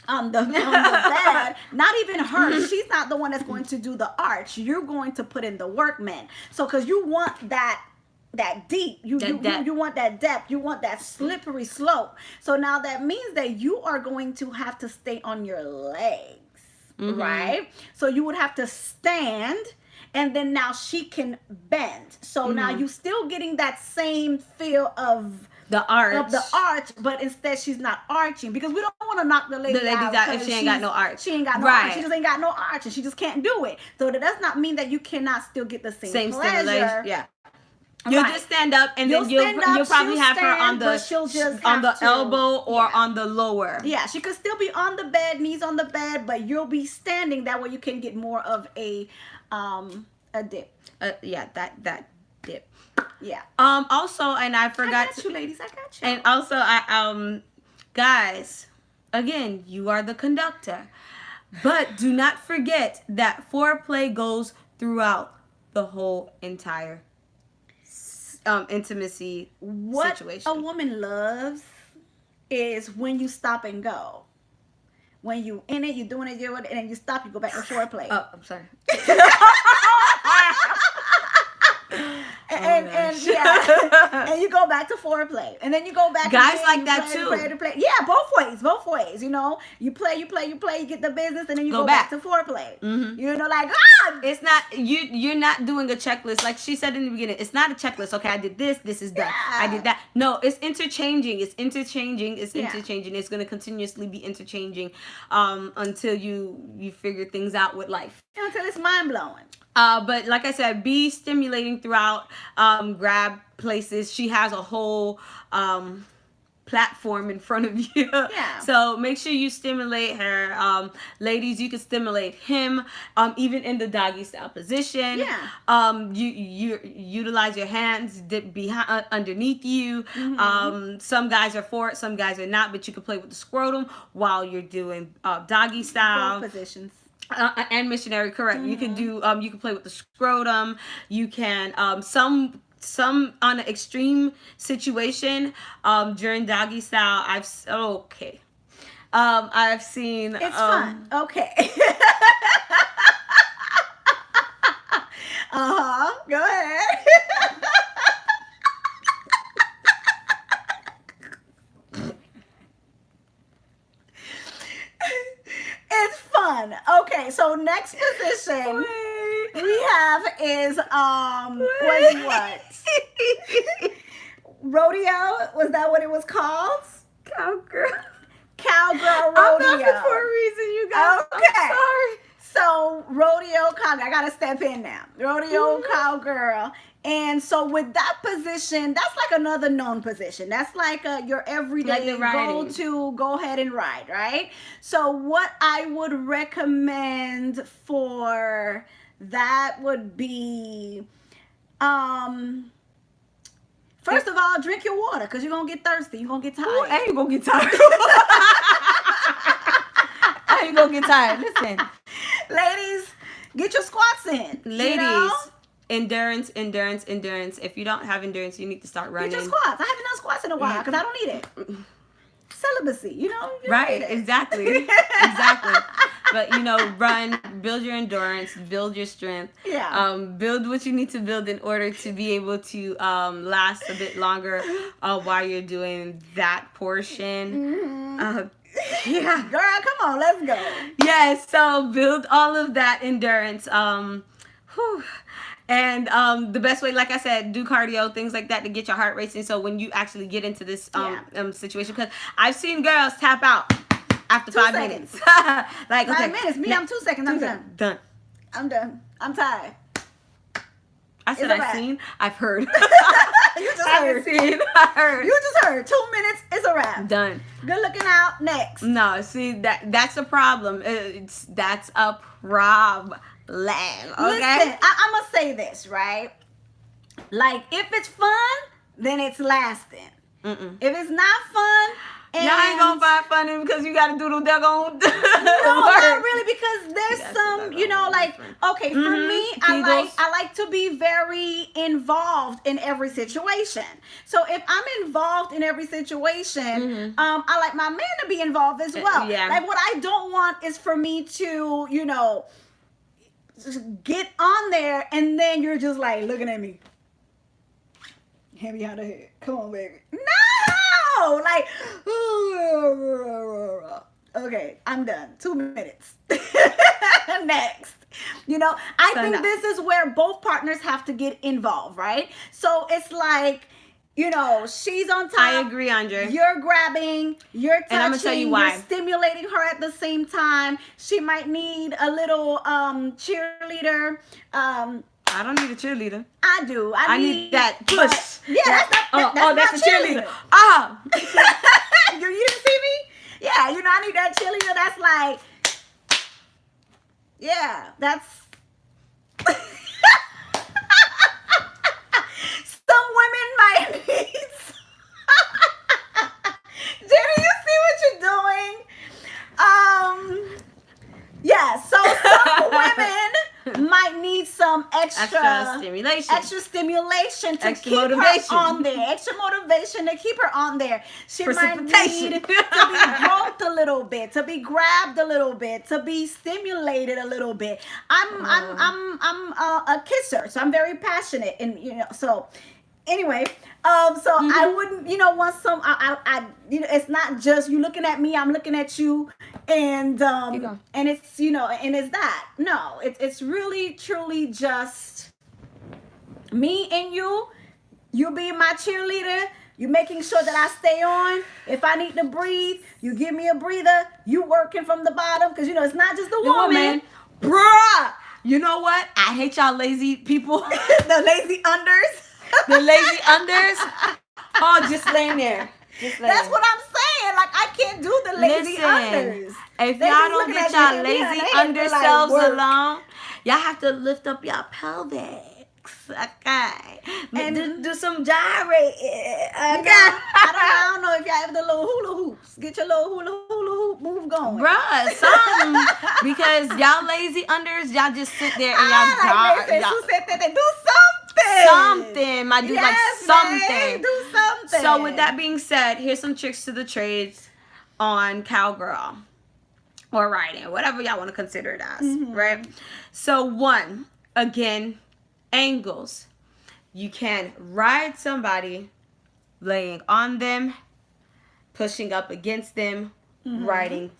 on the bed, not even her, she's not the one that's going to do the arch. You're going to put in the work, men. So because you want that deep, you want that depth, you want that slippery slope. So now that means that you are going to have to stay on your legs. right? So you would have to stand, and then now she can bend. So now you still getting that same feel of the arch. But instead she's not arching, because we don't want to knock the lady out if she ain't got no arch. She ain't got no arch. She just ain't got no arch, and she just can't do it. So that does not mean that you cannot still get the same pleasure. Stimulation. Yeah. You'll just stand up, and then you'll probably have her on the elbow or on the lower. Yeah, she could still be on the bed, knees on the bed, but you'll be standing. That way you can get more of a dip. That dip. Yeah. Also, and I forgot. I got you, ladies. I got you. And also, guys, again, you are the conductor, but do not forget that foreplay goes throughout the whole entire intimacy situation. What a woman loves is when you stop and go. When you in it, you're doing it, and then you stop, you go back to foreplay. Oh, I'm sorry. and you go back to foreplay, and then you go back. Guys again, like that play. Yeah, both ways. You know, you play, you get the business, and then you go back to foreplay. You know, like it's not you're not doing a checklist like she said in the beginning. It's not a checklist. Okay, I did this. This is done. Yeah. I did that. No, it's interchanging. It's interchanging. It's going to continuously be interchanging until you figure things out with life. Until it's mind blowing. But like I said, be stimulating throughout. Grab places. She has a whole platform in front of you. Yeah. So make sure you stimulate her. Ladies, you can stimulate him. Even in the doggy style position. Yeah. You utilize your hands behind underneath you. Some guys are for it. Some guys are not. But you can play with the scrotum while you're doing doggy style. Both positions. And missionary, correct. You can do you can play with the scrotum. You can some on an extreme situation during doggy style I've seen it's fun. Okay. Go ahead. It's fun. Okay, so next position we have is what? Rodeo? Was that what it was called? Cowgirl Rodeo. I'm laughing for a reason, you guys. Okay. I'm sorry. So rodeo cowgirl. I gotta step in now. Rodeo cowgirl. And so with that position, that's like another known position. That's like your everyday go ahead and ride, right? So what I would recommend for that would be, first of all, drink your water, because you're going to get thirsty. You're going to get tired. I ain't going to get tired. I ain't going to get tired. Listen. Ladies, get your squats in. Ladies. You know? Endurance. If you don't have endurance, you need to start running. Get your squats. I haven't done squats in a while because I don't need it. Celibacy, you know? Right, exactly. But, run, build your endurance, build your strength. Yeah. Build what you need to build in order to be able to last a bit longer while you're doing that portion. Yeah. Girl, come on, let's go. Yes, so build all of that endurance. And the best way, like I said, do cardio, things like that to get your heart racing. So when you actually get into this situation, because I've seen girls tap out after 5 minutes. Like 5 minutes. Me, I'm 2 seconds. I'm done. Done. I'm done. I'm tired. I said I've seen. I've heard. You just heard. I heard. You just heard. 2 minutes. It's a wrap. Done. Good looking out. Next. No, see that's a problem. That's a problem. Okay. Listen, I'm gonna say this, right? Like, if it's fun, then it's lasting. If it's not fun, y'all ain't gonna find fun because you gotta do the daggone. No, not really, because there's some, like, okay, for me, I like to be very involved in every situation. So if I'm involved in every situation, I like my man to be involved as well. Yeah. Like, what I don't want is for me to, get on there and then you're just like looking at me. Hand me out of here. Come on, baby. No! Like, okay, I'm done. 2 minutes. Next. You know, I So think no. this is where both partners have to get involved, right? So it's like, you know, she's on top. I agree, Andre. You're grabbing, you're touching, And I'm gonna tell you why. you're stimulating her at the same time. She might need a little cheerleader. I don't need a cheerleader. I do. I need that push. But, yeah, that's a my cheerleader. Ah. you didn't see me? Yeah, you know, I need that cheerleader. That's like, yeah, that's. Some women might need. Jenny, you see what you're doing? Yeah. So some women might need some extra stimulation. extra stimulation to Extra keep motivation. her on there. Extra motivation to keep her on there. She might need Precipitation. to be groped a little bit, to be grabbed a little bit, to be stimulated a little bit. I'm a kisser, so I'm very passionate, and you know, so anyway, so I wouldn't, you know, want some. I you know, it's not just you looking at me. I'm looking at you, and and it's, you know, and it's that. No, it's really truly just me and you. You being my cheerleader. You making sure that I stay on. If I need to breathe, you give me a breather. You working from the bottom, because you know it's not just the woman. Bruh. You know what? I hate y'all lazy people. The lazy unders. The lazy unders. Oh, just laying there. Just laying That's what I'm saying. Like, I can't do the lazy unders. If They y'all be don't looking get at y'all me, lazy they under like, selves work. alone, y'all have to lift up your pelvics. Okay. And do some gyrate. Okay. I don't know if y'all have the little hula hoops. Get your little hula hoop move going. Bruh, some. Because y'all lazy unders, y'all just sit there and Like they y'all said, they do something. something. My dude, Yes, like something. man, do something. So with that being said, here's some tricks to the trades on cowgirl or riding, whatever y'all want to consider it as, right? So one, again, angles. You can ride somebody laying on them, pushing up against them, riding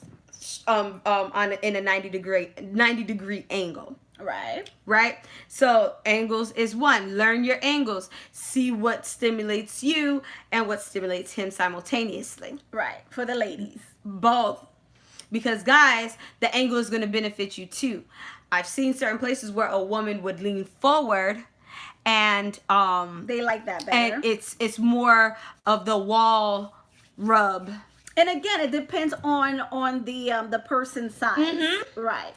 in a 90 degree angle. Right? So angles is one. Learn your angles. See what stimulates you and what stimulates him simultaneously. Right. For the ladies. Both. Because guys, the angle is going to benefit you too. I've seen certain places where a woman would lean forward and they like that better. and it's more of the wall rub. And again, it depends on the person's size. Right.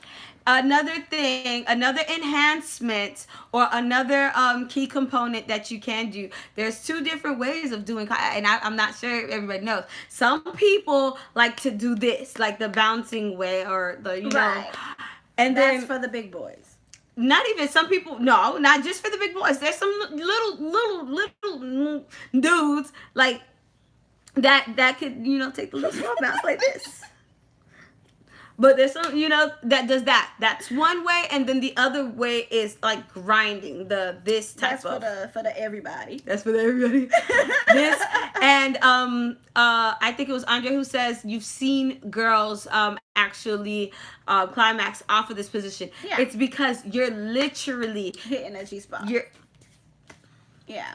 Another thing, another enhancement or another key component that you can do. There's two different ways of doing, and I'm not sure if everybody knows. Some people like to do this, like the bouncing way or the, you know. And that's then for the big boys. Not even some people, no, not just for the big boys. There's some little dudes like that could, you know, take the little small bounce like this. But there's some, you know, that does that. That's one way, and then the other way is like grinding this type of. That's for the everybody. That's for the everybody. This and I think it was Andre who says you've seen girls actually climax off of this position. Yeah. It's because you're literally hitting a G spot. Yeah.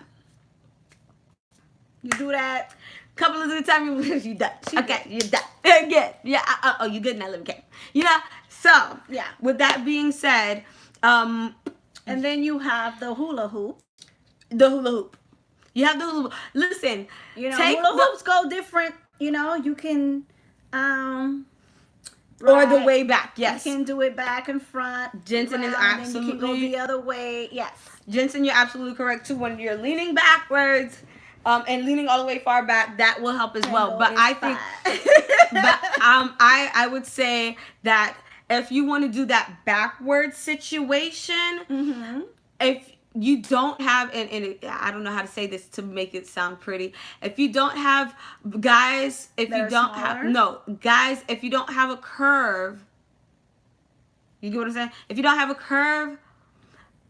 You do that. Couple of the time you done. Okay, you're done. Again. Yeah. Oh, you good now? Let me get. You know. So yeah. With that being said, and then you have the hula hoop. The hula hoop. You have the hula hoop. Listen, you know, hula hoops go different. You know, you can or the way back. Yes, you can do it back and front. Jensen is absolutely. You can go the other way. Yes, Jensen, you're absolutely correct too. When you're leaning backwards. And leaning all the way far back, that will help as well. But I think, I would say that if you want to do that backward situation, if you don't have, and I don't know how to say this to make it sound pretty. If you don't have, guys, if you don't have a curve, you get what I'm saying? If you don't have a curve,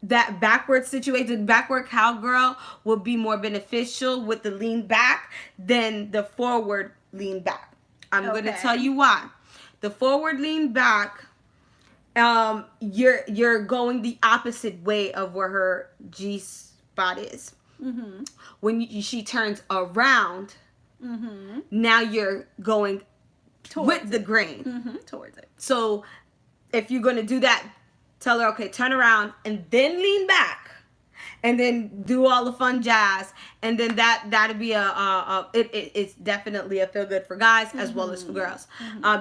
that backward situation, backward cowgirl will be more beneficial with the lean back than the forward lean back. I'm going to tell you why. The forward lean back you're going the opposite way of where her G spot is. Mm-hmm. When she turns around, Mm-hmm. now you're going Towards with the grain. Mm-hmm. Towards it. So if you're going to do that, tell her, okay, turn around and then lean back and then do all the fun jazz. And then that'd be it's definitely a feel good for guys as well as for girls,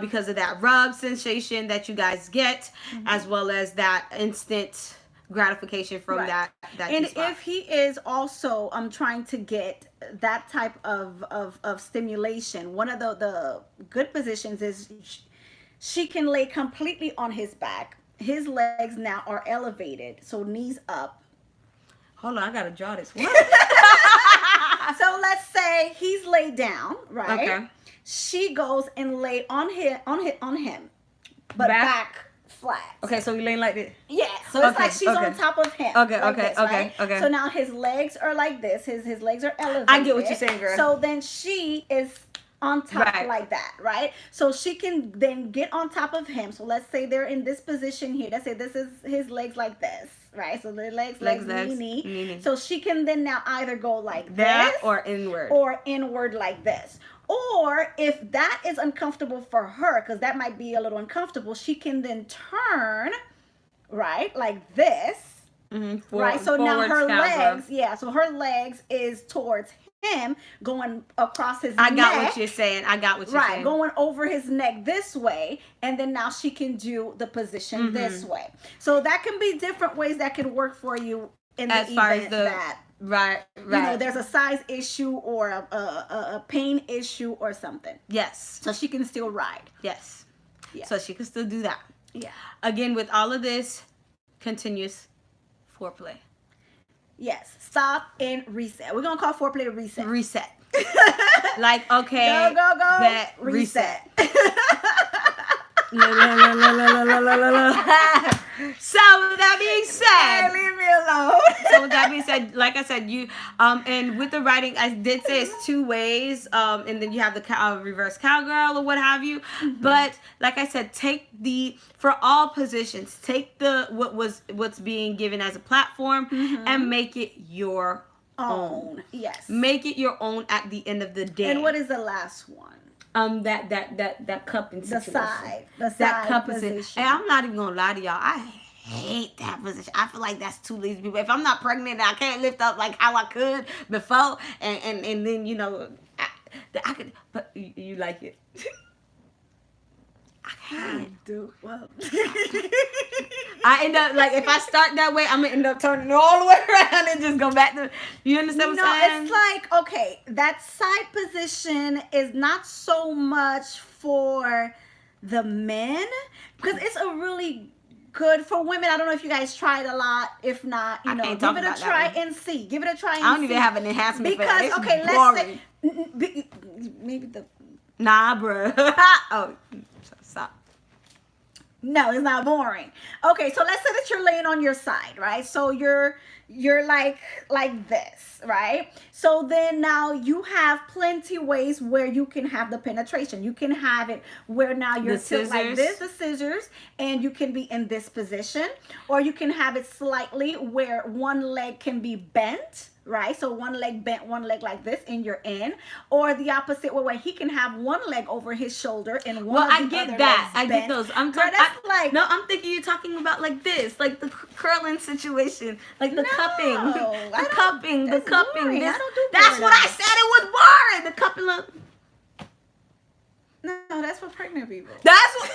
because of that rub sensation that you guys get, as well as that instant gratification from Right. that And G-spot. if he is also trying to get that type of stimulation, one of the good positions is she can lay completely on his back. His legs now are elevated, so knees up. Hold on, I gotta draw this one. So let's say he's laid down, right? Okay. She goes and lay on him, but back flat. Okay, so we laying like this. Yeah, so it's Okay, like she's okay. on top of him. Okay, like okay, this, okay, right? okay. So now his legs are like this. His legs are elevated. I get what you're saying, girl. So then she is on top Right. like that, right? So she can then get on top of him. So let's say they're in this position here. Let's say this is his legs like this, right? So the legs, knee. So she can then now either go like That this or inward. or inward like this. Or if that is uncomfortable for her, because that might be a little uncomfortable, she can then turn, right, like this, right? So now her legs, so her legs is towards him, going across his neck. I got what you're saying. I got what you're saying. Right, going over his neck this way, and then now she can do the position this way. So that can be different ways that can work for you in the As far as event the that right. you know there's a size issue or a pain issue or something. Yes. So she can still ride. Yes. Yeah. So she can still do that. Yeah. Again, with all of this, continuous foreplay. Yes. Stop and reset. We're gonna call foreplay a reset. Reset. Like, okay. Go. That Reset. La, la, la, la, la, la, la, la, la. So with that being said, Hey, leave me alone. so with that being said, like I said, you and with the writing, I did say it's two ways, and then you have the reverse cowgirl or what have you. But like I said, for all positions, take what's being given as a platform and make it your own. Yes. Make it your own at the end of the day. And what is the last one? That cupping The situation. side. The That side cup position. position. And I'm not even gonna lie to y'all. I hate that position. I feel like that's too lazy people. If I'm not pregnant, I can't lift up like how I could before, and then I could. But you like it. I can't. do well. I end up like if I start that way, I'm gonna end up turning all the way around and just go back to. You understand what I'm saying? It's like, okay, that side position is not so much for the men because it's a really good for women. I don't know if you guys tried a lot. If not, I give can't talk it a about that try one. and see. Give it a try and see. I don't even have an enhancement for that. Because It's okay, boring. let's say maybe the Nah, bruh. Oh, stop. no, it's not boring. Okay, so let's say that you're laying on your side, right? So you're like this, right? So then now you have plenty ways where you can have the penetration. You can have it where now you're tilted like this, the scissors, and you can be in this position, or you can have it slightly where one leg can be bent, right? So one leg bent, one leg like this, and you're in, or the opposite way where he can have one leg over his shoulder and one. Well, of I the get other that. legs I bent. get those. I'm Girl, talking. that's like No, I'm thinking you're talking about like this, like the curling situation, like the No, cupping, I the don't- cupping, the that's cupping. boring. This, I don't do that's boring what I like said. It was boring. The cupping. Look. No, that's for pregnant people. That's what.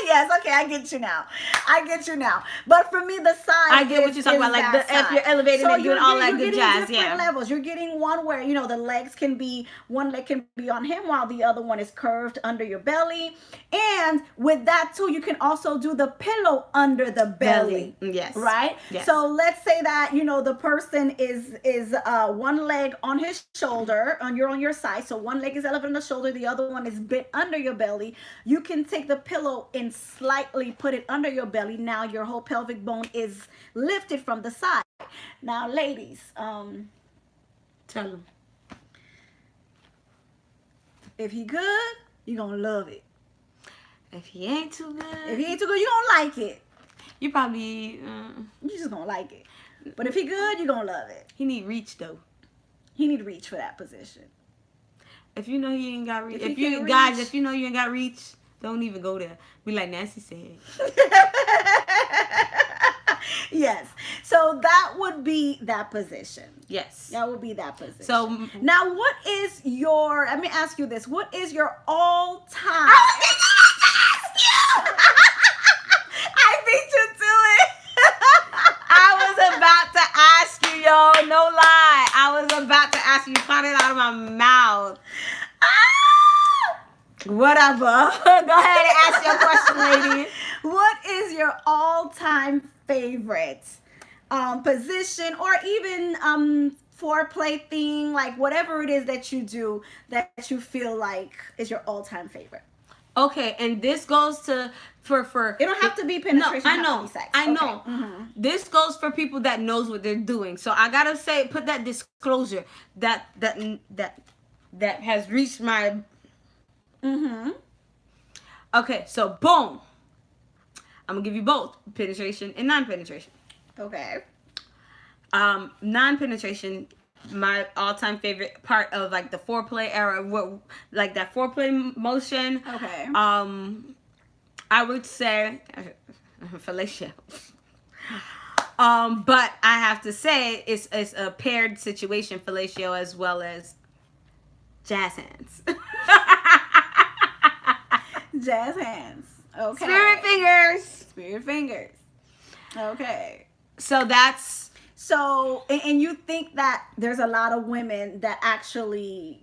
Yes, okay, I get you now. But for me, the side. I get what you're talking is about, like that if you're side. elevating and doing you're all that you're good getting jazz, different yeah. levels. You're getting one where the legs can be one leg can be on him while the other one is curved under your belly, and with that too, you can also do the pillow under the belly. Yes. Right. Yes. So let's say that the person is one leg on his shoulder, you're on your side, so one leg is elevated on the shoulder, the other one is bent under your belly. You can take the pillow and slightly put it under your belly. Now your whole pelvic bone is lifted from the side. Now, ladies, Tell them. if he good, you're gonna love it. If he ain't too good, If he ain't too good, you gonna like it. you probably You just gonna like it. But if he good, you gonna love it. he need reach though. He need to reach for that position. If you know he ain't got reach, If he if you can't guys, reach- if you know you ain't got reach, don't even go there. Be like Nancy said. Yes. So that would be that position. Yes. That would be that position. So now, what is your? Let me ask you this: what is your all-time? I beat you to it. I was about to ask you, yo, no lie. I was about to ask you, caught it out of my mouth. Whatever. Go ahead and ask your question, lady. What is your all-time favorite position, or even foreplay thing, like whatever it is that you do that you feel like is your all-time favorite? Okay, and this goes to for It don't have to be no, penetration. I it know, has to be sex. I Okay. know. Mhm. This goes for people that knows what they're doing. So I gotta say, put that disclosure that has reached my. Mhm. Okay, so boom. I'm gonna give you both penetration and non-penetration. Okay. Non-penetration, my all-time favorite part of like the foreplay era, what like that foreplay motion. Okay. I would say fellatio. But I have to say it's a paired situation, fellatio as well as jazz hands. Jazz hands. Okay. Spirit fingers. Spirit fingers. Okay. So that's So, and you think that there's a lot of women that actually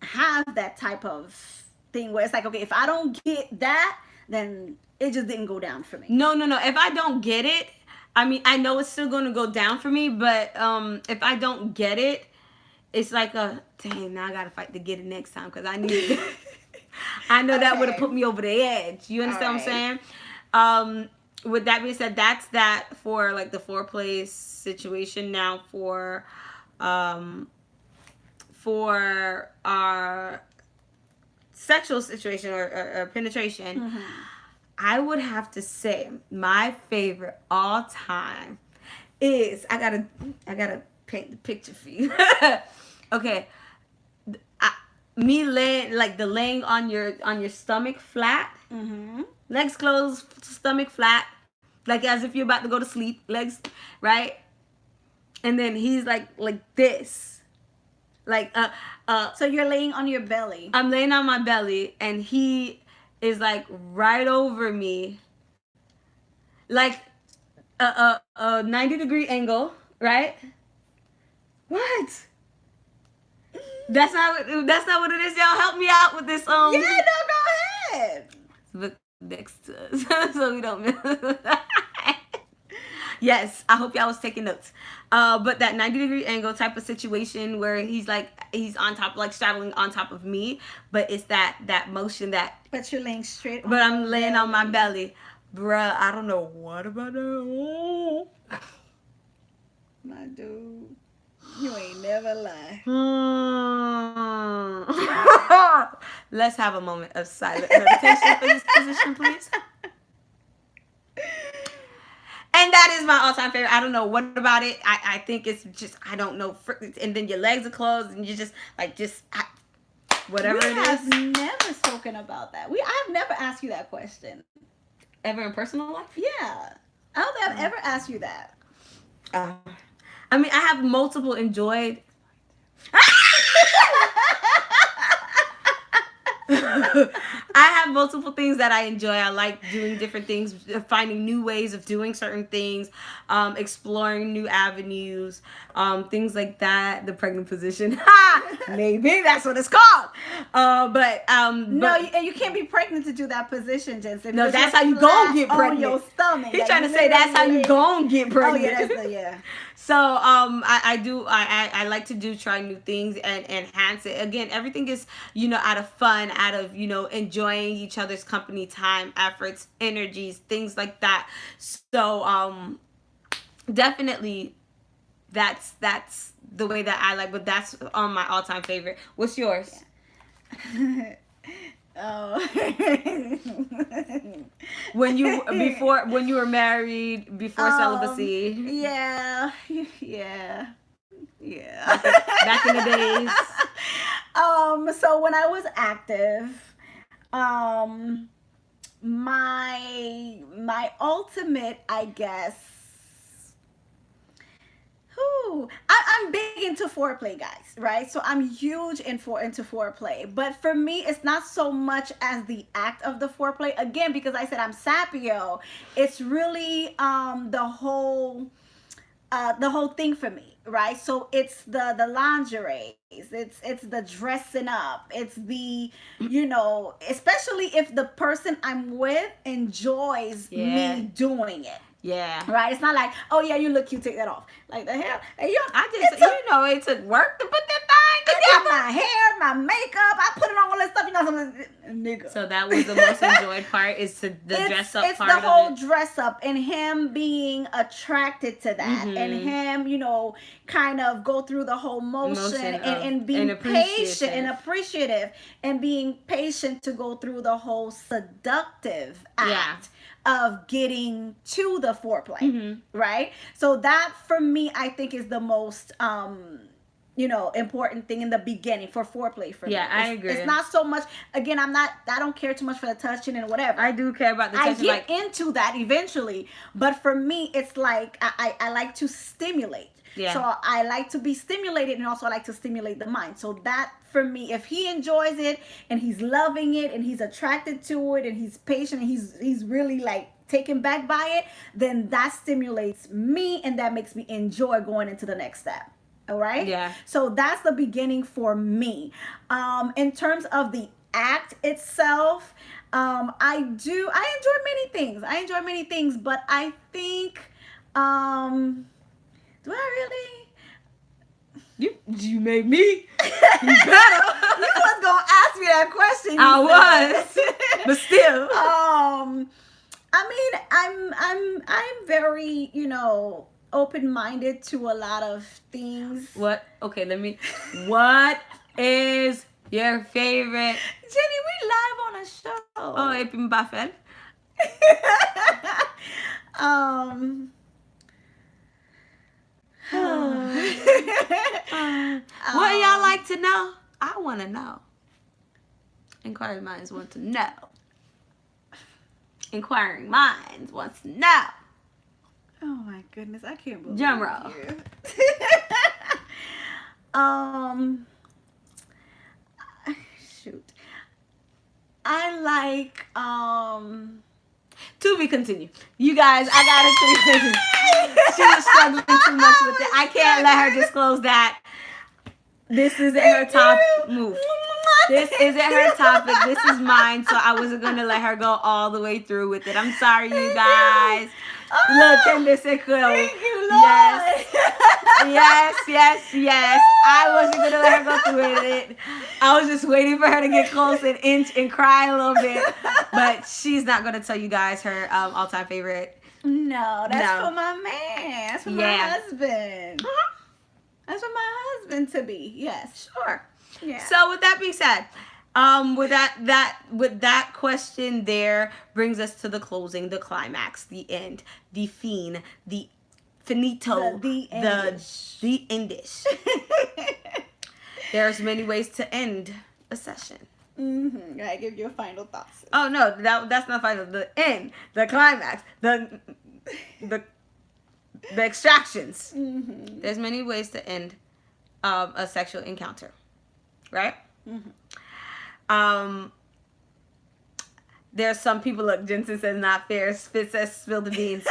have that type of thing where it's like, okay, if I don't get that, then it just didn't go down for me. no. If I don't get it, I mean, I know it's still going to go down for me, but if I don't get it, it's like dang, now I got to fight to get it next time because I need it. I know that would have Okay. put me over the edge. You understand what Alright. I'm saying? With that being said, that's that for like the foreplay situation. Now for our sexual situation or penetration, Mhm. I would have to say my favorite all time is I gotta paint the picture for you. Okay, me laying on your stomach flat, Mhm. legs closed, stomach flat, like as if you're about to go to sleep, legs right, and then he's like this, like So you're laying on your belly. I'm laying on my belly and he is like right over me, like a 90-degree angle, right? What? That's not what it is. Y'all help me out with this. Yeah, no, go ahead. Look next to us so we don't miss. Yes, I hope y'all was taking notes. But that 90-degree angle type of situation where he's on top, like straddling on top of me, but it's that motion that. But you're laying straight. But I'm laying on my belly, bruh. I don't know what about that. My dude, you ain't never lie. Let's have a moment of silent meditation for this position, please. And that is my all-time favorite. I don't know what about it. I think it's just, I don't know. And then your legs are closed and you just whatever We it is. have never spoken about that. I've never asked you that question. Ever in personal life? Yeah, I don't think I've ever asked you that. I mean, I have multiple enjoyed. I have multiple things that I enjoy. I like doing different things, finding new ways of doing certain things, exploring new avenues, things like that. The pregnant position, maybe that's what it's called. No, you can't be pregnant to do that position, Jensen. No, because that's you're how you gon' get flat pregnant. on your stomach. He's Like, trying to say that's how you literally- gon' get Oh pregnant. yeah, that's yeah. So I like to try new things and enhance it. Again, everything is, out of fun, out of, enjoying each other's company, time, efforts, energies, things like that. So definitely that's the way that I like, but that's on my all-time favorite. What's yours? Oh. When you were married, before celibacy, Yeah. Yeah. Yeah. back in the days. So when I was active, um my ultimate, I guess, I'm big into foreplay, guys, right? So I'm huge into foreplay. But for me, it's not so much as the act of the foreplay. Again, because I said I'm sapio, it's really the whole thing for me, right? So it's the lingerie, it's the dressing up, it's the, especially if the person I'm with enjoys Yeah. me doing it. Yeah. Right? It's not like, oh yeah, you look cute, take that off. Like the hell? Hey, It took work to put that I thing got together. my hair, my makeup, I put it on all that stuff, nigga. So that was the most enjoyed part, is the dress up It's part the of whole it. dress up and him being attracted to that, and him, kind of go through the whole motion and being patient and appreciative and being patient to go through the whole seductive act of getting to the foreplay, right? So that for me, I think, is the most important thing in the beginning for foreplay for me. I agree. It's not so much, again, I don't care too much for the touching and whatever. I do care about the touching. I get into that eventually, but for me, it's like I like to stimulate. Yeah. So I like to be stimulated, and also I like to stimulate the mind. So that for me, if he enjoys it and he's loving it and he's attracted to it and he's patient and he's really like taken back by it, then that stimulates me and that makes me enjoy going into the next step. All right? Yeah. So that's the beginning for me. In terms of the act itself, I enjoy many things, but I think, do I really? You made me. You better. You was gonna ask me that question. I was, but still. I mean, I'm very, open-minded to a lot of things. What? Okay, what is your favorite? Jenny, we live on a show. Oh, Epin Buffett. What do y'all like to know? I want to know. Inquiring minds want to know. Inquiring minds wants to know. Oh my goodness, I can't believe Drum roll. you. Shoot. I like To be continued. You guys, I gotta say, she was struggling too much with it. I can't let her disclose that. This isn't her top move. This isn't her topic. This is mine, so I wasn't gonna let her go all the way through with it. I'm sorry, you guys. Look in this and Thank you, Lord. Yes. I wasn't gonna let her go through with it. I was just waiting for her to get close and inch and cry a little bit. But she's not gonna tell you guys her all-time favorite. No, that's for my man. That's for my husband. That's for my husband to be. Yes. Sure. Yeah. So with that being said, with that question there brings us to the closing, the climax, the end, the fiend, the finito, the endish. There's many ways to end a session. I give you a final thought. Oh no, that's not final. The end, the climax, the extractions. There's many ways to end a sexual encounter, right? There's some people. Look, Jensen says not fair. Spit says spill the beans.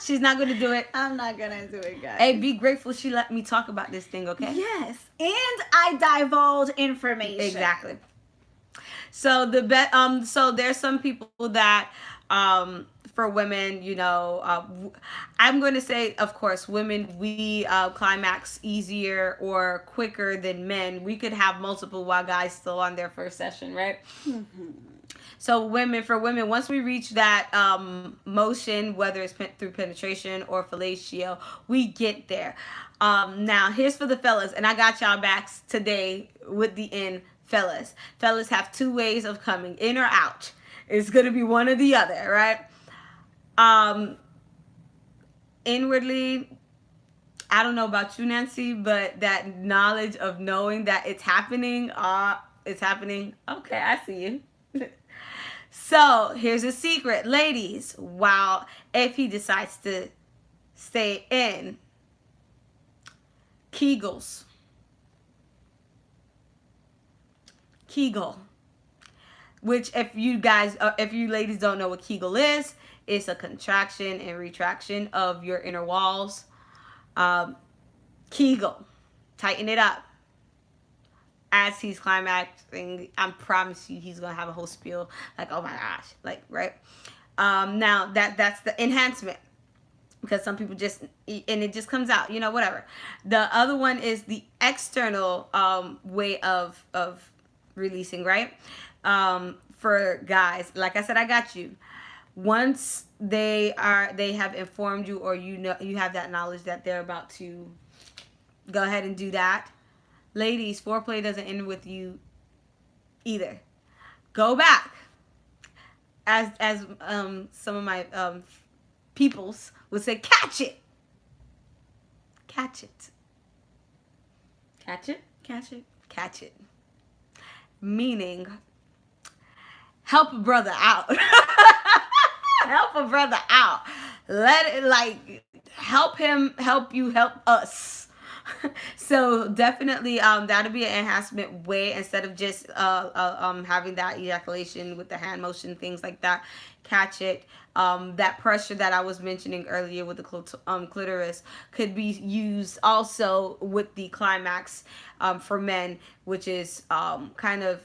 She's not gonna do it. I'm not gonna do it, guys. Hey, be grateful she let me talk about this thing, okay? Yes, and I divulge information. Exactly. So so there's some people that for women, I'm going to say, of course, women, we climax easier or quicker than men. We could have multiple while guys still on their first session, right? So for women, once we reach that motion, whether it's through penetration or fellatio, we get there. Now, here's for the fellas, and I got y'all back today with the end fellas. Fellas have two ways of coming, in or out. It's gonna be one or the other, right? Inwardly, I don't know about you, Nancy, but that knowledge of knowing that it's happening, Okay, I see you. So here's a secret, ladies. While if he decides to stay in, Kegels. Kegel. Which if you ladies don't know what Kegel is, it's a contraction and retraction of your inner walls. Kegel. Tighten it up. As he's climaxing, I promise you he's going to have a whole spiel. Like, oh my gosh. Like, right? Now, that's the enhancement. Because some people just, and it just comes out, whatever. The other one is the external way of releasing, right? For guys, like I said, I got you. Once they have informed you, or you have that knowledge that they're about to go ahead and do that. Ladies, foreplay doesn't end with you either. Go back. As some of my peoples would say, catch it. Catch it. Catch it? Catch it. Catch it. Meaning, help a brother out. Help a brother out. Let it, help him, help you, help us. So definitely that'll be an enhancement way, instead of just having that ejaculation with the hand motion, things like that. Catch it. That pressure that I was mentioning earlier with the clitoris could be used also with the climax for men, which is kind of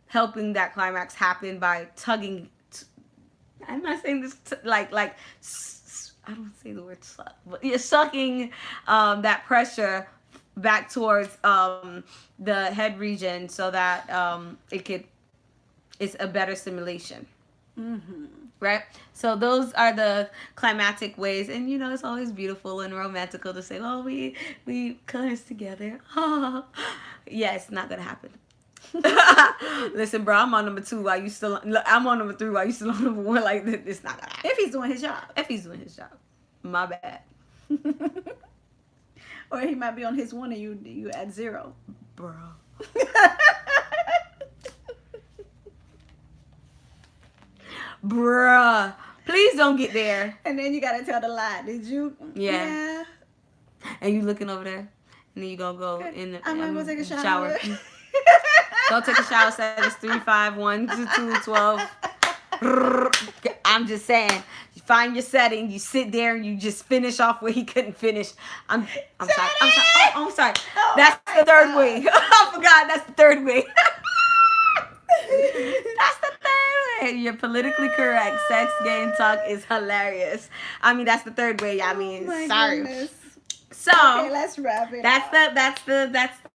helping that climax happen by tugging. I'm not saying this I don't say the word suck, but you're sucking that pressure back towards the head region, so that it's a better stimulation. Mm-hmm. Right? So those are the climatic ways, and it's always beautiful and romantical to say, oh, we cleanse together. Oh. Yeah, it's not gonna happen. Listen, bro, I'm on number 2 while you still. I'm on number 3 while you still on number 1. Like, it's not gonna happen. If he's doing his job. If he's doing his job, my bad. Or he might be on his 1 and you at 0, bro. Bruh, please don't get there. And then you gotta tell the lie. Did you? Yeah. And you looking over there, and then you gonna go in the. I'm gonna go take a shower. Go take a shower. Set is 3, 5, 1, 2, 12. I'm just saying. You find your setting. You sit there and you just finish off where he couldn't finish. I'm sorry. I'm sorry. Oh, that's the third way. I forgot. That's the third way. That's the third way. You're politically correct. Sex game talk is hilarious. I mean, that's the third way. I mean, sorry. Goodness. So okay, let's wrap it. That's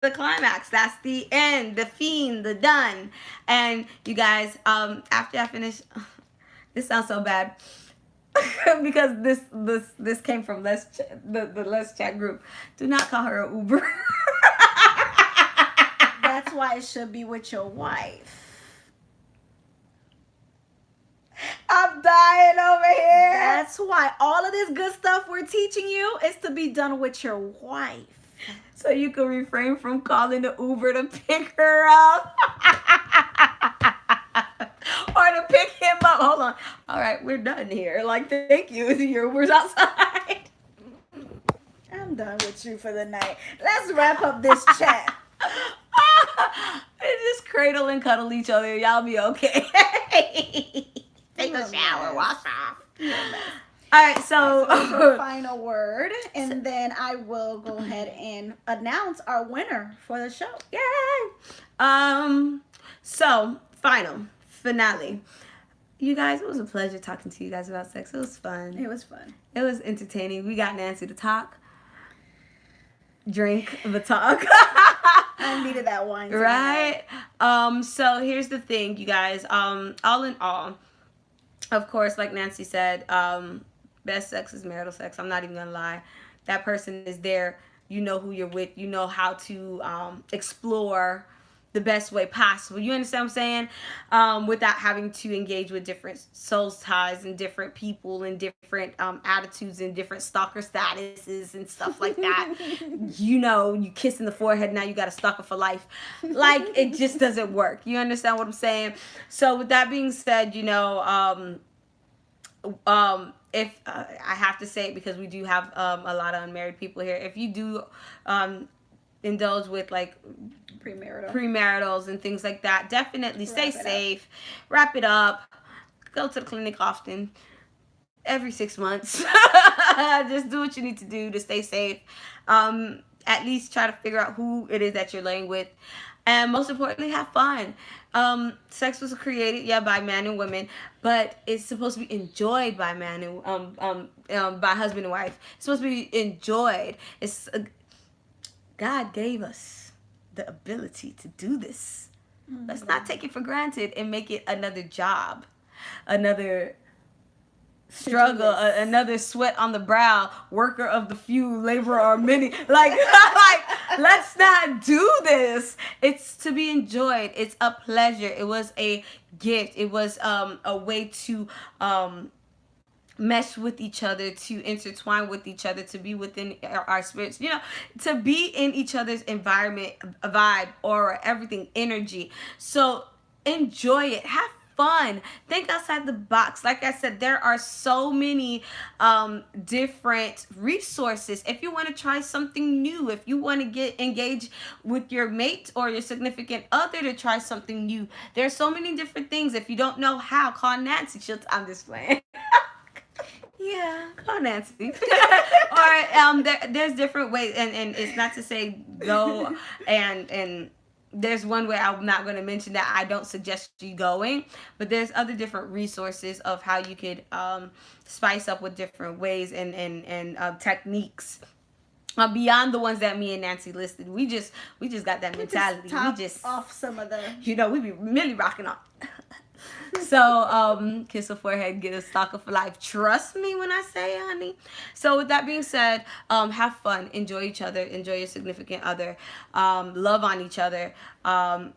the climax. That's the end, the fiend, the done. And you guys, after I finish, this sounds so bad because this came from the Let's Chat group. Do not call her an Uber. That's why it should be with your wife. I'm dying over here. That's why all of this good stuff we're teaching you is to be done with your wife. So you can refrain from calling the Uber to pick her up. Or to pick him up. Hold on. All right, we're done here. Like, thank you. Your Uber's outside. I'm done with you for the night. Let's wrap up this chat. Just cradle and cuddle each other. Y'all be okay. Take a shower, wash off. All right, so final word, and then I will go ahead and announce our winner for the show. Yay! So finale. You guys, it was a pleasure talking to you guys about sex. It was fun. It was fun. It was entertaining. We got Nancy to talk, drink the talk. I needed that wine tonight. Right? So here's the thing, you guys. All in all, of course, like Nancy said, best sex is marital sex. I'm not even gonna lie. That person is there. You know who you're with. You know how to explore the best way possible. You understand what I'm saying? Without having to engage with different soul ties and different people and different attitudes and different stalker statuses and stuff like that. You kiss in the forehead, now you got a stalker for life. Like, it just doesn't work. You understand what I'm saying? So with that being said, if I have to say it because we do have a lot of unmarried people here, if you do indulge with like premaritals and things like that, definitely stay safe, wrap it up, go to the clinic often, every 6 months. Just do what you need to do to stay safe. At least try to figure out who it is that you're laying with, and most importantly, have fun. Sex was created, by man and women, but it's supposed to be enjoyed by man and by husband and wife. It's supposed to be enjoyed. God gave us the ability to do this. Let's not take it for granted and make it another job, another struggle, another sweat on the brow, worker of the few, laborer of many. Like, let's not do this. It's to be enjoyed. It's a pleasure. It was a gift. It was a way to mesh with each other, to intertwine with each other, to be within our spirits, to be in each other's environment, vibe, aura, everything, energy. So enjoy it. Have fun. Think outside the box. Like I said, there are so many different resources. If you want to try something new, if you want to get engaged with your mate or your significant other to try something new, there's so many different things. If you don't know how, call Nancy. I'm just playing. Yeah, call Nancy. Or there's different ways, and it's not to say go and there's one way I'm not going to mention that I don't suggest you going, but there's other different resources of how you could spice up with different ways and techniques beyond the ones that me and Nancy listed. We just got that mentality. We just off some of the. We be really rocking on. So, kiss the forehead, get a stalker for life. Trust me when I say it, honey. So, with that being said, have fun, enjoy each other, enjoy your significant other, love on each other. A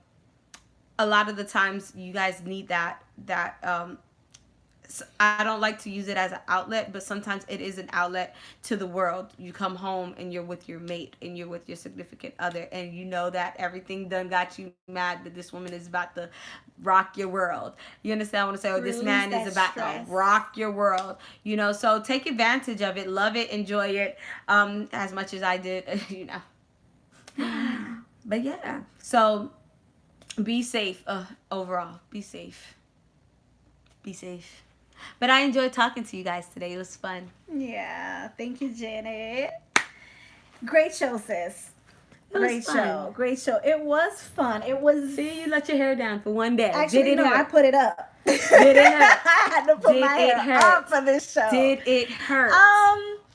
lot of the times, you guys need that. I don't like to use it as an outlet, but sometimes it is an outlet to the world. You come home and you're with your mate and you're with your significant other, and you know that everything done got you mad that this woman is about to rock your world. You understand what I'm saying? Or this man is about to rock your world. So take advantage of it, love it, enjoy it, as much as I did, But yeah, so be safe. Overall, be safe. Be safe. But I enjoyed talking to you guys today. It was fun. Yeah. Thank you, Janet. Great show, sis. Great show. Great show. It was fun. It was. See, you let your hair down for one day. Actually, Did it hurt? I put it up. Did it hurt? I had to put my hair up for this show. Did it hurt?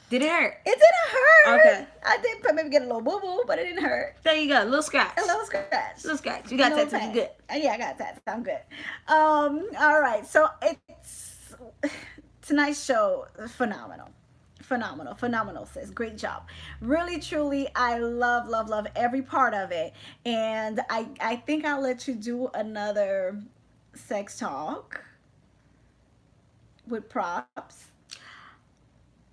Did it hurt? It didn't hurt. Okay. I did maybe get a little boo-boo, but it didn't hurt. There you go. A little scratch. A little scratch. Little scratch. You got that too. You good. Yeah, I got that. I'm good. All right. So tonight's show, phenomenal, sis. Great job. Really, truly, I love every part of it. And I think I'll let you do another sex talk with props.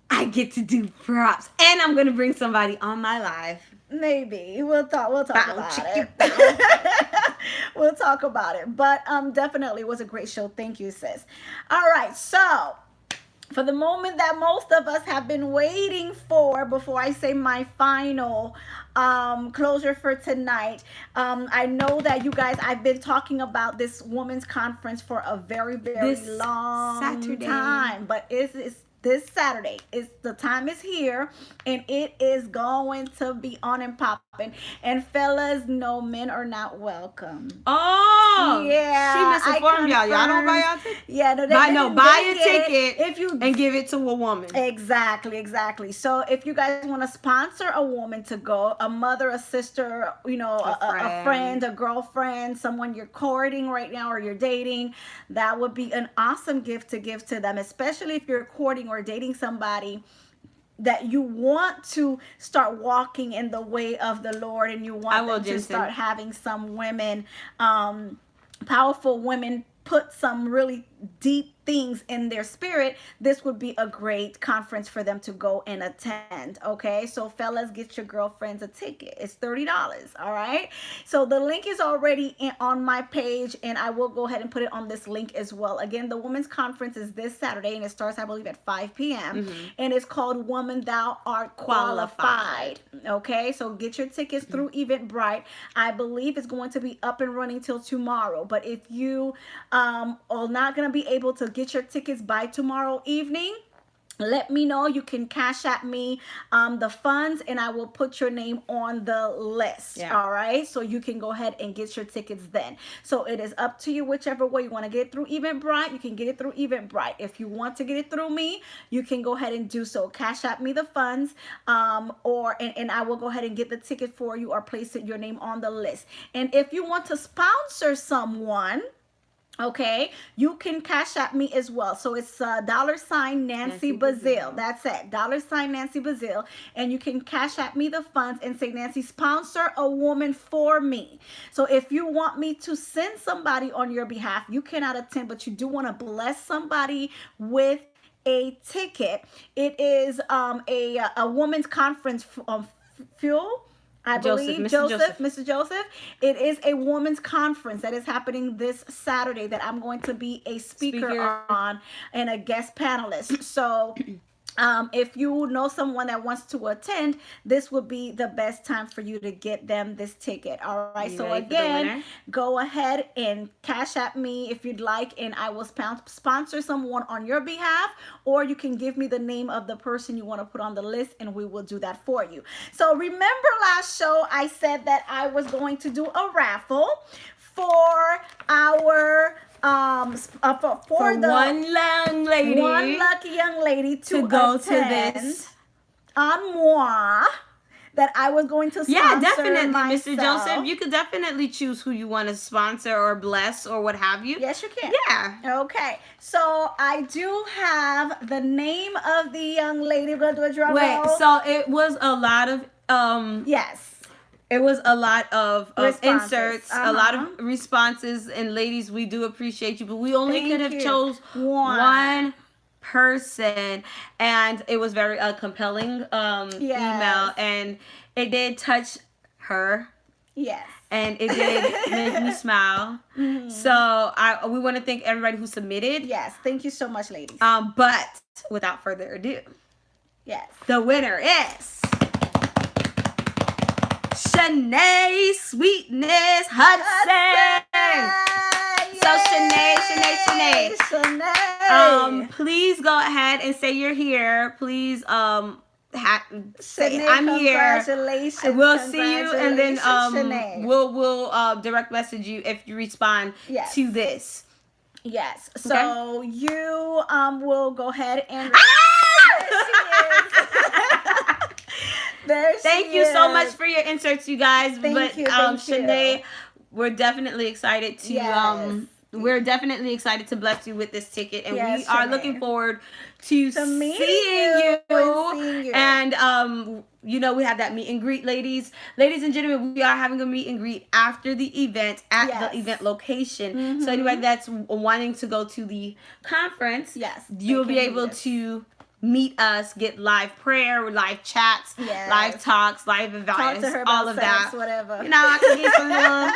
I get to do props, and I'm gonna bring somebody on my live. Maybe we'll talk about it. We'll talk about it. But definitely was a great show. Thank you, sis. All right, so for the moment that most of us have been waiting for, before I say my final closure for tonight, I know that you guys, I've been talking about this women's conference for a very long Saturday. time, but it's this Saturday. The time is here, and it is going to be on and popping. And fellas, no, men are not welcome. Oh, yeah. She misinformed y'all. Y'all don't buy y'all ticket. Yeah, no, buy a ticket and give it to a woman. Exactly. So if you guys want to sponsor a woman to go, a mother, a sister, a friend, a girlfriend, someone you're courting right now or you're dating, that would be an awesome gift to give to them, especially if you're courting or dating somebody that you want to start walking in the way of the Lord, and you want them to start having some women, powerful women, put some really deep things in their spirit, this would be a great conference for them to go and attend. Okay, so fellas, get your girlfriends a ticket. It's $30. All right, so the link is already on my page, and I will go ahead and put it on this link as well. Again, the women's conference is this Saturday, and it starts, I believe, at 5 p.m. And it's called Woman Thou Art Qualified. Okay, so get your tickets through Eventbrite. I believe it's going to be up and running till tomorrow, but if you are not going to be able to get your tickets by tomorrow evening, let me know. You can cash at me the funds, and I will put your name on the list. All right, so you can go ahead and get your tickets then. So it is up to you, whichever way you want to get it through Eventbrite. You can get it through Eventbrite. If you want to get it through me, you can go ahead and do so. Cash at me the funds, and I will go ahead and get the ticket for you, or place your name on the list. And if you want to sponsor someone, okay, you can cash at me as well. So it's $ Nancy Bazille. That's it, $ Nancy Bazille. And you can cash at me the funds and say, Nancy, sponsor a woman for me. So if you want me to send somebody on your behalf, you cannot attend, but you do want to bless somebody with a ticket. It is a women's conference fuel. I believe Mr. Joseph. It is a women's conference that is happening this Saturday that I'm going to be a speaker on and a guest panelist. So if you know someone that wants to attend, this would be the best time for you to get them this ticket. All right. So again, go ahead and cash at me if you'd like, and I will sponsor someone on your behalf, or you can give me the name of the person you want to put on the list, and we will do that for you. So remember last show I said that I was going to do a raffle for our for the one lucky young lady to go to this on moi, that I was going to sponsor. Yeah, definitely, myself. Mr. Joseph. You could definitely choose who you want to sponsor or bless or what have you. Yes, you can. Yeah. Okay. So I do have the name of the young lady. We're going to do a drum roll. So it was a lot of yes. It was a lot of inserts, a lot of responses, and ladies, we do appreciate you, but we only could have chose one person, and it was very compelling email, and it did touch her. Yes. And it did make me smile. So we want to thank everybody who submitted. Yes, thank you so much, ladies. But without further ado, yes, the winner is Shanae Sweetness Hudson. So Shanae. Please go ahead and say you're here. Please say Shanae, I'm here. Congratulations. We'll see you, and then we'll direct message you if you respond to this. Yes. So you will go ahead and Thank you so much for your inserts, you guys. Thank you. Shanae, we're definitely excited to we're definitely excited to bless you with this ticket, and we are looking forward to seeing you. And you know, we have that meet and greet, ladies and gentlemen. We are having a meet and greet after the event at the event location. So anybody that's wanting to go to the conference, you'll be able to meet us, get live prayer, live chats, live talks, live advice, all of that. Whatever. You know, I can get some little.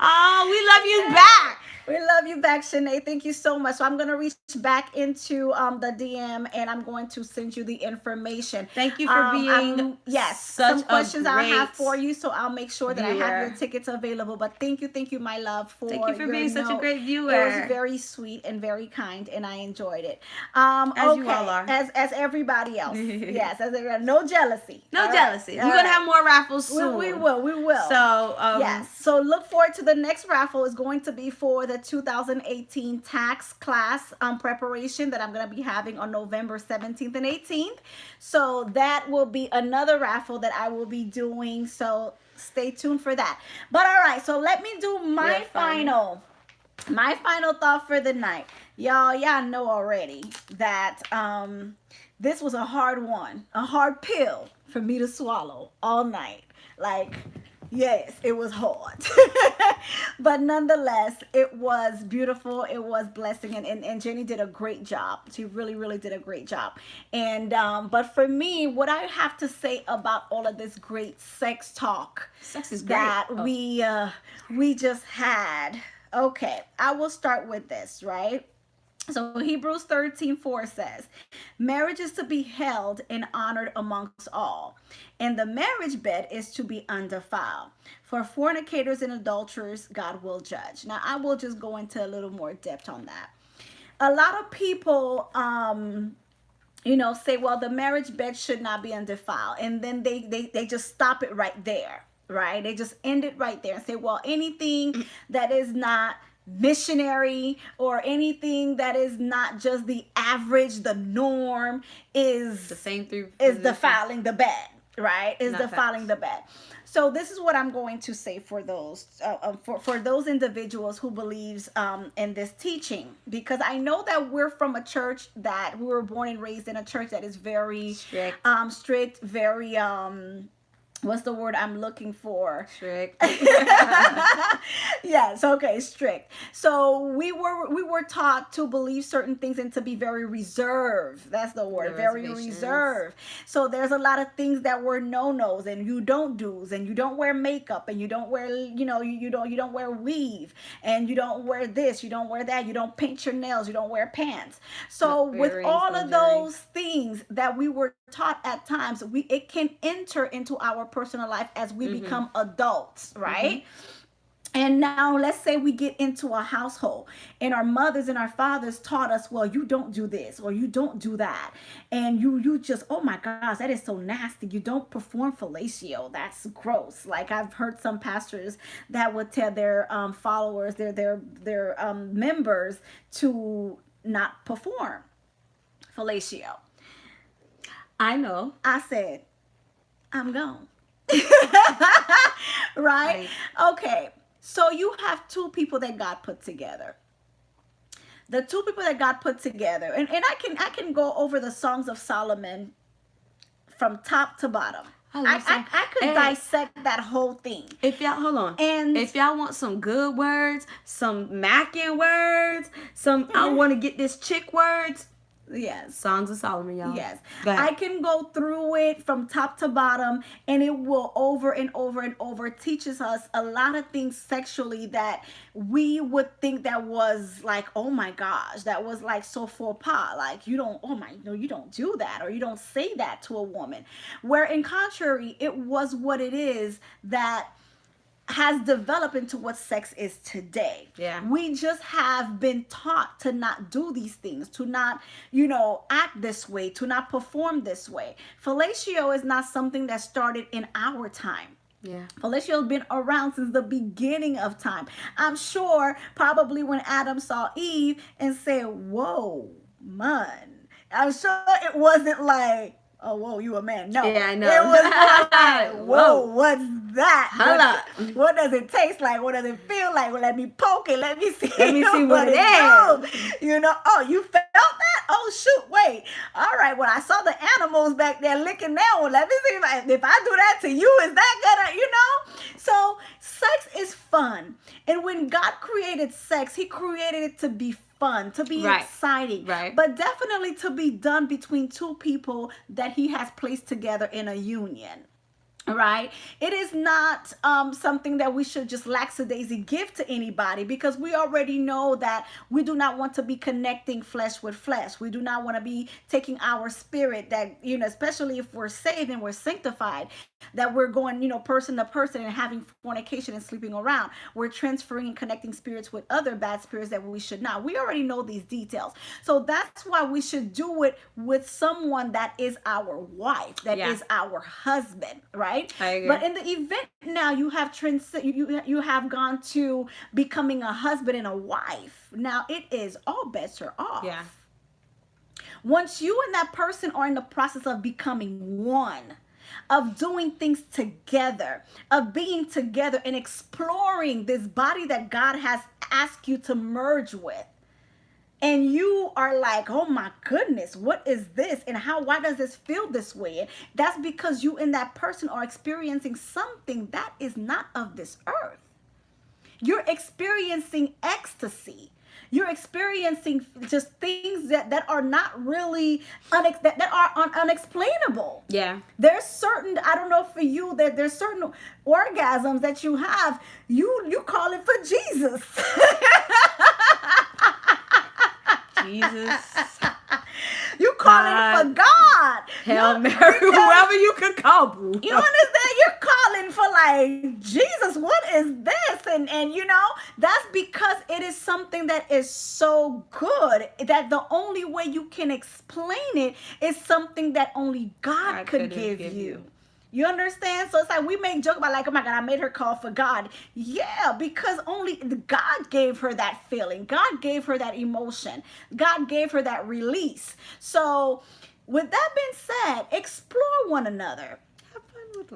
Oh, we love you back. We love you back, Shanae. Thank you so much. So I'm going to reach back into the DM, and I'm going to send you the information. Thank you for being some questions I have for you, so I'll make sure that I have your tickets available. But thank you, my love, thank you for being such a great viewer. It was very sweet and very kind, and I enjoyed it. As you all are. As everybody else. Yes, as everybody. No jealousy. No jealousy. We're going to have more raffles soon. We will. So, yes. So look forward to the next raffle. Is going to be for the 2018 tax class preparation that I'm going to be having on November 17th and 18th. So that will be another raffle that I will be doing. So stay tuned for that. But all right, so let me do my final thought for the night. Y'all know already that this was a hard one, a hard pill for me to swallow all night. Like, yes, it was hard. But nonetheless, it was beautiful. It was blessing. And Jenny did a great job. She really, really did a great job. And, but for me, what I have to say about all of this great sex talk Sex is great. that Oh. we just had. Okay, I will start with this, right? So Hebrews 13:4 says, marriage is to be held and honored amongst all, and the marriage bed is to be undefiled. For fornicators and adulterers, God will judge. Now, I will just go into a little more depth on that. A lot of people, say, well, the marriage bed should not be undefiled. And then they just stop it right there, right? They just end it right there and say, well, anything that is not missionary or anything that is not just the average, the norm is The same three is positions. defiling the bed, right? Is Not defiling the bed. So this is what I'm going to say for those for those individuals who believes in this teaching, because I know that we're from a church that we were born and raised in a church that is very Strict. strict, very what's the word I'm looking for? Strict. Yes, okay, strict. So we were taught to believe certain things and to be very reserved. That's the word, The very reservations. reserved. So there's a lot of things that were no-nos, and you don't do's, and you don't wear makeup, and you don't wear, you don't wear weave, and you don't wear this, you don't wear that, you don't paint your nails, you don't wear pants. So No with earrings, all no of jewelry. those things that we were taught at times, it can enter into our personal life as we become adults, right? And now let's say we get into a household and our mothers and our fathers taught us, well, you don't do this or you don't do that. And you just, oh my gosh, that is so nasty. You don't perform fellatio. That's gross. Like, I've heard some pastors that would tell their followers, their members to not perform fellatio. I know. I said, I'm gone. Right? Okay. So you have two people that God put together. The two people that God put together. And I can go over the Songs of Solomon from top to bottom. I could dissect that whole thing. If y'all hold on, And if y'all want some good words, some macking words, some I want to get this chick words, yes. Songs of Solomon, y'all. Yes. Go ahead. I can go through it from top to bottom, and it will over and over and over teaches us a lot of things sexually that we would think that was like, oh my gosh, that was like so faux pas. Like, you don't, oh my, no, you don't do that, or you don't say that to a woman. Where in contrary, it was what it is that has developed into what sex is today. Yeah. We just have been taught to not do these things, to not, act this way, to not perform this way. Fellatio is not something that started in our time. Yeah. Fellatio has been around since the beginning of time. I'm sure probably when Adam saw Eve and said, whoa, man. I'm sure it wasn't like, oh, whoa, you a man. No. Yeah, I know. It was more like, whoa, Whoa. what's that? Holla. What does it taste like? What does it feel like? Well, let me poke it. Let me see. Let me see what it do. Oh, you felt that? Oh, shoot, wait. All right, well, I saw the animals back there licking that one. Let me see if I do that to you, is that gonna, So sex is fun. And when God created sex, he created it to be fun, to be Right. exciting, Right. but definitely to be done between two people that he has placed together in a union. Right? It is not something that we should just lackadaisy give to anybody, because we already know that we do not want to be connecting flesh with flesh. We do not want to be taking our spirit that, especially if we're saved and we're sanctified, that we're going, person to person and having fornication and sleeping around. We're transferring and connecting spirits with other bad spirits that we should not. We already know these details. So that's why we should do it with someone that is our wife, that Yeah. is our husband, right? I agree. But in the event now, you have you have gone to becoming a husband and a wife. Now it is all bets are off. Yeah. Once you and that person are in the process of becoming one, of doing things together, of being together and exploring this body that God has asked you to merge with. and you are like, oh my goodness, what is this? And why does this feel this way? That's because you and that person are experiencing something that is not of this earth. You're experiencing ecstasy. You're experiencing just things that are not really that are unexplainable. Yeah. There's certain, I don't know for you, that there's certain orgasms that you have. You call it for Jesus. Jesus. You call it for God. Hail Mary, whoever you can call, boo. You understand? You're calling for like, Jesus, what is this? And you know, that's because it is something that is so good that the only way you can explain it is something that only God could give you. You understand? So it's like we make joke about like, oh my God, I made her call for God. Yeah, because only God gave her that feeling. God gave her that emotion. God gave her that release. So with that being said, explore one another.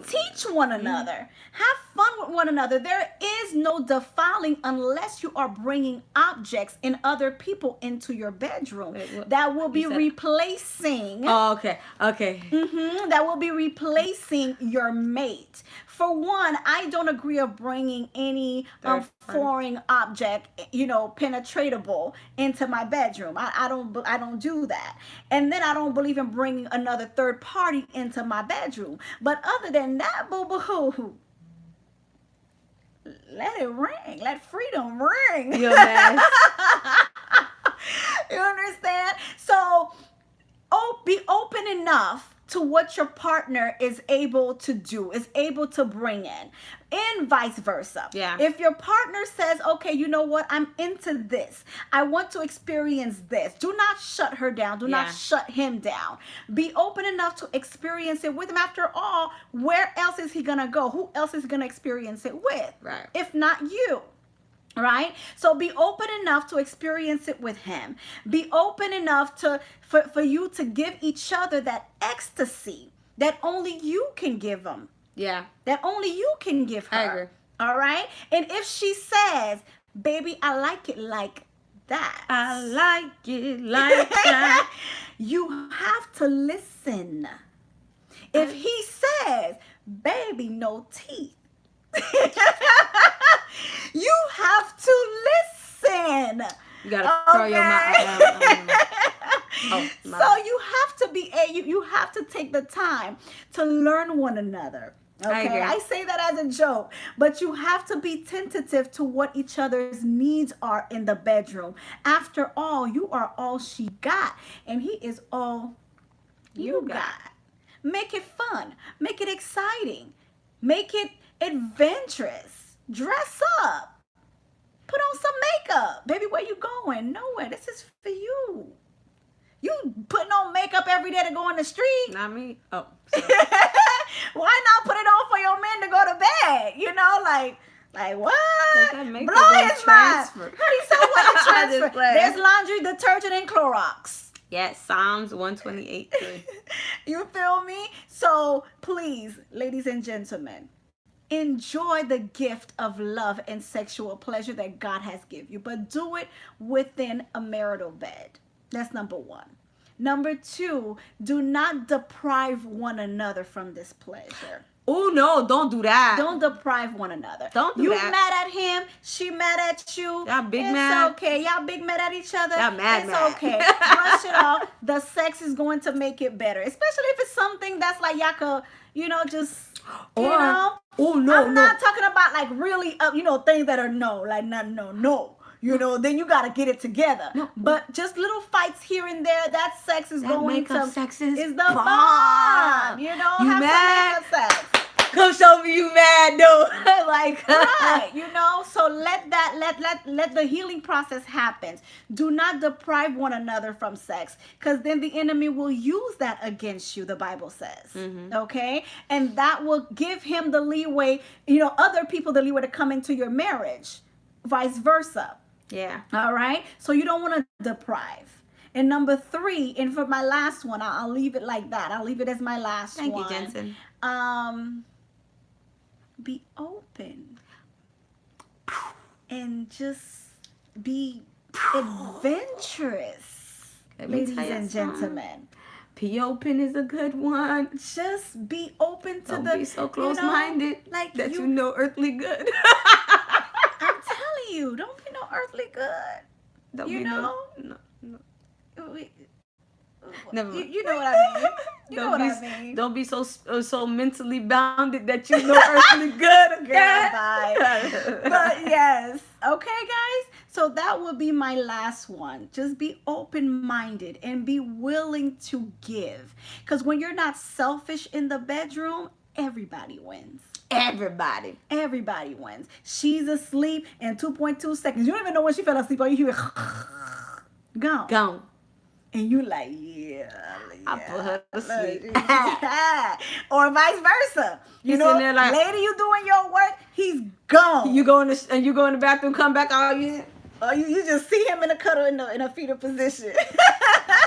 Teach one another. Have fun with one another. There is no defiling unless you are bringing objects and other people into your bedroom. Wait, that will be replacing. Oh, okay. Okay. That will be replacing your mate. For one, I don't agree of bringing any foreign object, penetratable into my bedroom. I don't do that. And then I don't believe in bringing another third party into my bedroom. But other than that, boo-boo, let it ring. Let freedom ring. You're a mess. You understand? So, be open enough to what your partner is able to do, is able to bring in, and vice versa. Yeah. If your partner says, okay, you know what, I'm into this, I want to experience this, do not shut her down, do not shut him down. Be open enough to experience it with him. After all, where else is he gonna go? Who else is gonna experience it with? Right. If not you. Right? So be open enough to experience it with him. Be open enough for you to give each other that ecstasy that only you can give them. Yeah. That only you can give her. I agree. All right? And if she says, baby, I like it like that. I like it like that. You have to listen. If he says, baby, no teeth. You have to listen. You gotta throw your mouth. So you have to be you have to take the time to learn one another. Okay, I say that as a joke, but you have to be tentative to what each other's needs are in the bedroom. After all, you are all she got, and he is all you got. Make it fun. Make it exciting. Make it adventurous. Dress up. Put on some makeup. Baby, where you going? Nowhere. This is for you. You putting on makeup every day to go on the street? Not me. Oh. Why not put it on for your man to go to bed? You know, like what? Blow his mind. He said what a transfer. There's laundry, detergent, and Clorox. Yes, Psalms 128. You feel me? So please, ladies and gentlemen, enjoy the gift of love and sexual pleasure that God has given you, but do it within a marital bed. That's number one. Number two, do not deprive one another from this pleasure. Oh, no, don't do that. Don't deprive one another. Don't do you that. You mad at him, she mad at you. Y'all big mad. It's okay. Y'all big mad at each other. Y'all mad. It's okay. Brush it off. The sex is going to make it better. Especially if it's something that's like y'all could, just, you know. Oh, no, I'm not talking about like really, things that are no. Then you got to get it together. No. But just little fights here and there, that sex is going to, sex is the bomb. You have mad? some makeup sex. Come show me you mad, though. Right, so let the healing process happen. Do not deprive one another from sex, because then the enemy will use that against you, the Bible says. Okay? And that will give him the leeway, other people the leeway to come into your marriage, vice versa. Yeah. All right? So you don't want to deprive. And number three, and for my last one, I'll leave it like that. I'll leave it as my last one. Thank you, Jensen. Be open and just be adventurous, Let me ladies tell you and something. gentlemen. Be open is a good one. Just be open to Don't be so close-minded like that you know earthly good. I'm telling you, don't be no earthly good. Don't You be know, no. We- Never mind. you know what I mean. You know Don't what be I mean. don't be so mentally bounded that you know earthly good. Girl, bye. But yes, okay, guys. So that would be my last one. Just be open-minded and be willing to give. Because when you're not selfish in the bedroom, everybody wins. Everybody wins. She's asleep in 2.2 seconds. You don't even know when she fell asleep. All you hear gone. Gone. And you like, yeah. I put her to sleep. Or vice versa. You He's know, in there like- lady, you doing your work, he's gone. You go in the bathroom, come back, all you. Oh, you just see him in a cuddle in a fetal position.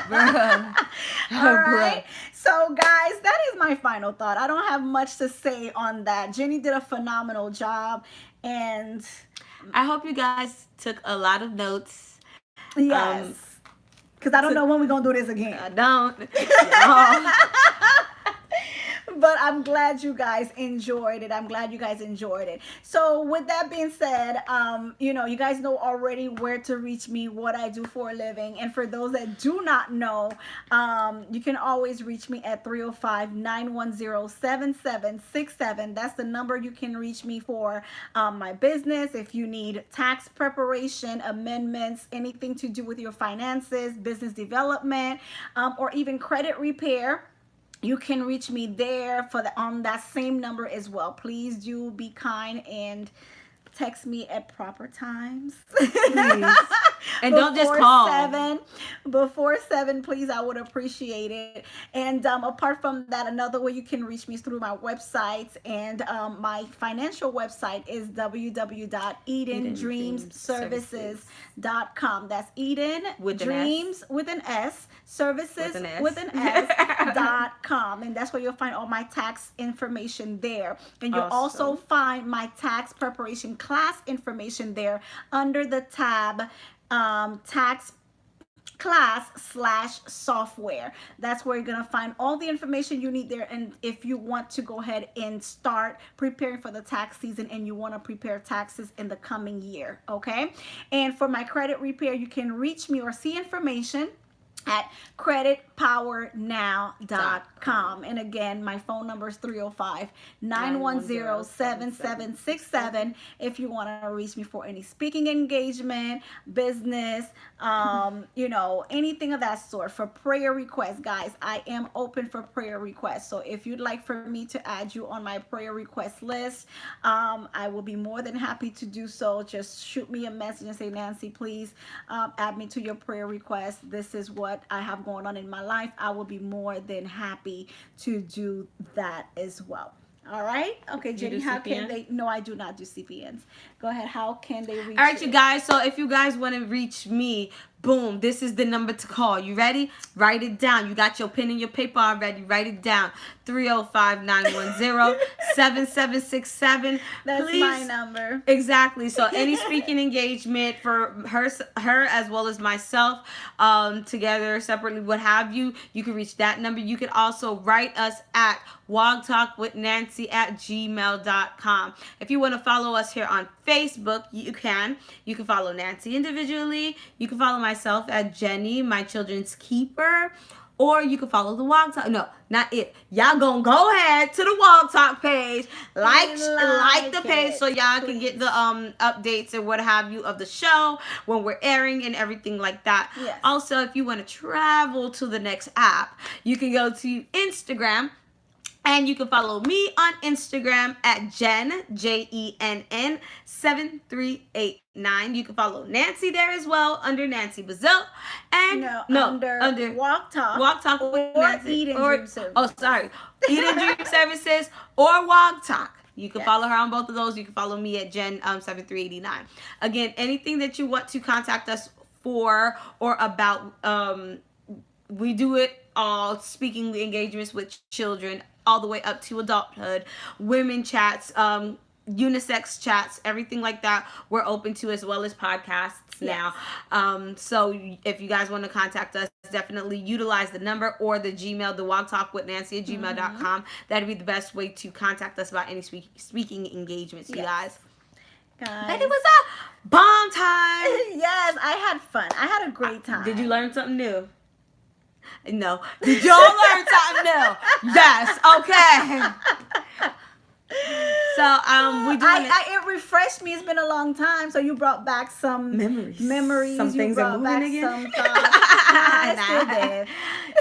Bruh. All right. So, guys, that is my final thought. I don't have much to say on that. Jenny did a phenomenal job, and I hope you guys took a lot of notes. yes, because I don't know when we're gonna do this again. I don't. No. But I'm glad you guys enjoyed it. So with that being said, you guys know already where to reach me, what I do for a living. And for those that do not know, you can always reach me at 305-910-7767. That's the number you can reach me for my business. If you need tax preparation, amendments, anything to do with your finances, business development, or even credit repair, you can reach me there on that same number as well. Please do be kind and text me at proper times. Please. And don't just call. Before 7, please. I would appreciate it. And apart from that, another way you can reach me is through my websites. And my financial website is www.edendreamservices.com. That's Eden with Dreams with an S, Services with an S.com. And that's where you'll find all my tax information there. And you'll also find my tax preparation class information there under the tab tax class/software. That's where you're going to find all the information you need there. And if you want to go ahead and start preparing for the tax season and you want to prepare taxes in the coming year, okay? And for my credit repair, you can reach me or see information at creditpowernow.com. And again, my phone number is 305-910-7767 if you want to reach me for any speaking engagement, business, anything of that sort. For prayer requests, guys, I am open for prayer requests. So if you'd like for me to add you on my prayer request list, I will be more than happy to do so. Just shoot me a message and say, Nancy, please add me to your prayer request. This is what I have going on in my life. I will be more than happy to do that as well. All right. Okay, Jenny, how can they? No, I do not do CPNs. Go ahead. How can they reach? All right, you guys. So if you guys want to reach me, boom, this is the number to call. You ready? Write it down. You got your pen and your paper already. Write it down. 305-910-7767. That's Please. my number. Exactly. So any speaking engagement for her as well as myself, together, separately, what have you, you can reach that number. You can also write us at wogtalkwithnancy@gmail.com. If you want to follow us here on Facebook, you can. You can follow Nancy individually. You can follow myself at Jenny, my children's keeper. Or you can follow the Wog Talk. No, not it. Y'all gonna go ahead to the Wog Talk page. Like the page so y'all can get the updates and what have you of the show when we're airing and everything like that. Yes. Also, if you want to travel to the next app, you can go to Instagram. And you can follow me on Instagram at Jenn, JENN 7389. You can follow Nancy there as well under Nancy Bazille. And under Wog Talk. Wog Talk with Nancy. Eden Dream Services. Oh, sorry. Eden Dream Services or Wog Talk. You can follow her on both of those. You can follow me at Jenn 7389. Again, anything that you want to contact us for or about, we do it all, speaking engagements with children all the way up to adulthood, women chats, unisex chats, everything like that we're open to, as well as podcasts. now. So if you guys want to contact us, definitely utilize the number or the Gmail, the walktalkwithnancy@gmail.com. That'd be the best way to contact us about any speaking engagements, you guys. But it was a bomb time. Yes, I had fun. I had a great time. Did you learn something new? No. Did y'all learn something new? Yes. Okay. So we do. It refreshed me. It's been a long time, so you brought back some memories. Some you things brought are back moving again. some thoughts. I still did.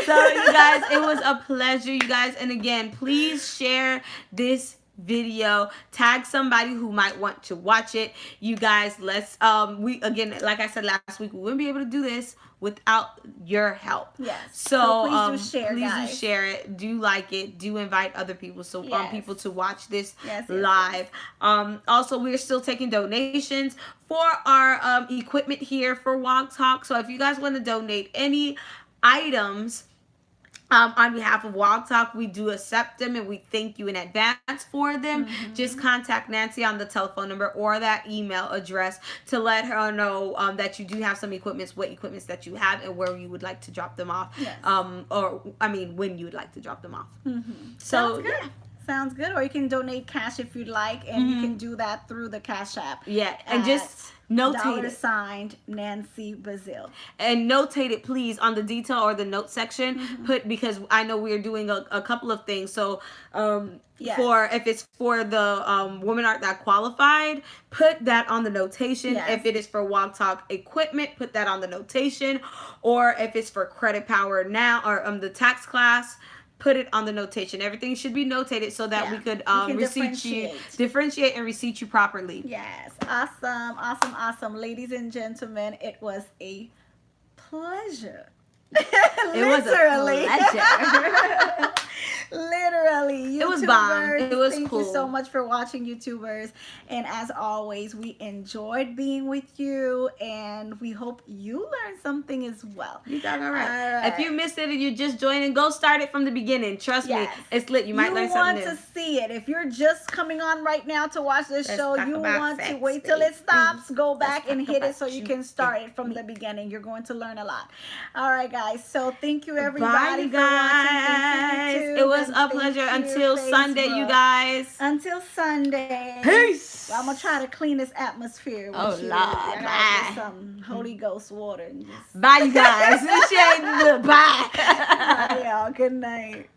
So you guys, it was a pleasure, you guys. And again, please share this video, tag somebody who might want to watch it. You guys, let's we again, like I said last week, we wouldn't be able to do this without your help. Yes. So please do share, please guys. do share it. Do like it. Do invite other people so Yes. people to watch this Yes, live. Also, we're still taking donations for our equipment here for Walk Talk. So if you guys want to donate any items on behalf of Walk Talk, we do accept them and we thank you in advance for them. Just contact Nancy on the telephone number or that email address to let her know that you do have some equipments, what equipments that you have, and where you would like to drop them off. Yes. Or I mean, when you would like to drop them off. So Sounds good. Sounds good. Or you can donate cash if you'd like, and you can do that through the Cash App. Yeah, and just notate it. $signed Nancy Bazille. And notate it, please, on the detail or the note section. Because I know we're doing a couple of things. So Yes. for if it's for the women art that qualified, put that on the notation. Yes. If it is for Walk Talk equipment, put that on the notation. Or if it's for Credit Power Now or the tax class, put it on the notation. Everything should be notated so that we could differentiate and receipt you properly. Yes. Awesome. Awesome. Awesome. Ladies and gentlemen, it was a pleasure. It was a pleasure. Literally. YouTubers, it was bomb. It was thank cool. you so much for watching, YouTubers. And as always, we enjoyed being with you, and we hope you learned something as well. You got it right. All right. If you missed it and you're just joining, go start it from the beginning. Trust me, Yes. it's lit. You might learn something new. You want to see it. If you're just coming on right now to watch this Let's show, talk you about want to sex, wait till it baby. stops, go back and talk hit it about so you you can start and it from me. the beginning. You're going to learn a lot. All right, guys. So thank you, everybody, Bye, you for watching. guys. Thank you, It was YouTube, a and pleasure. thank Until you, Sunday, you Facebook. guys. Until Sunday. Peace. Well, I'm going to try to clean this atmosphere. Oh, with you. Lord. I gotta Bye. get some Holy Ghost water. And just... Bye, you guys. Bye. Bye, y'all. Good night.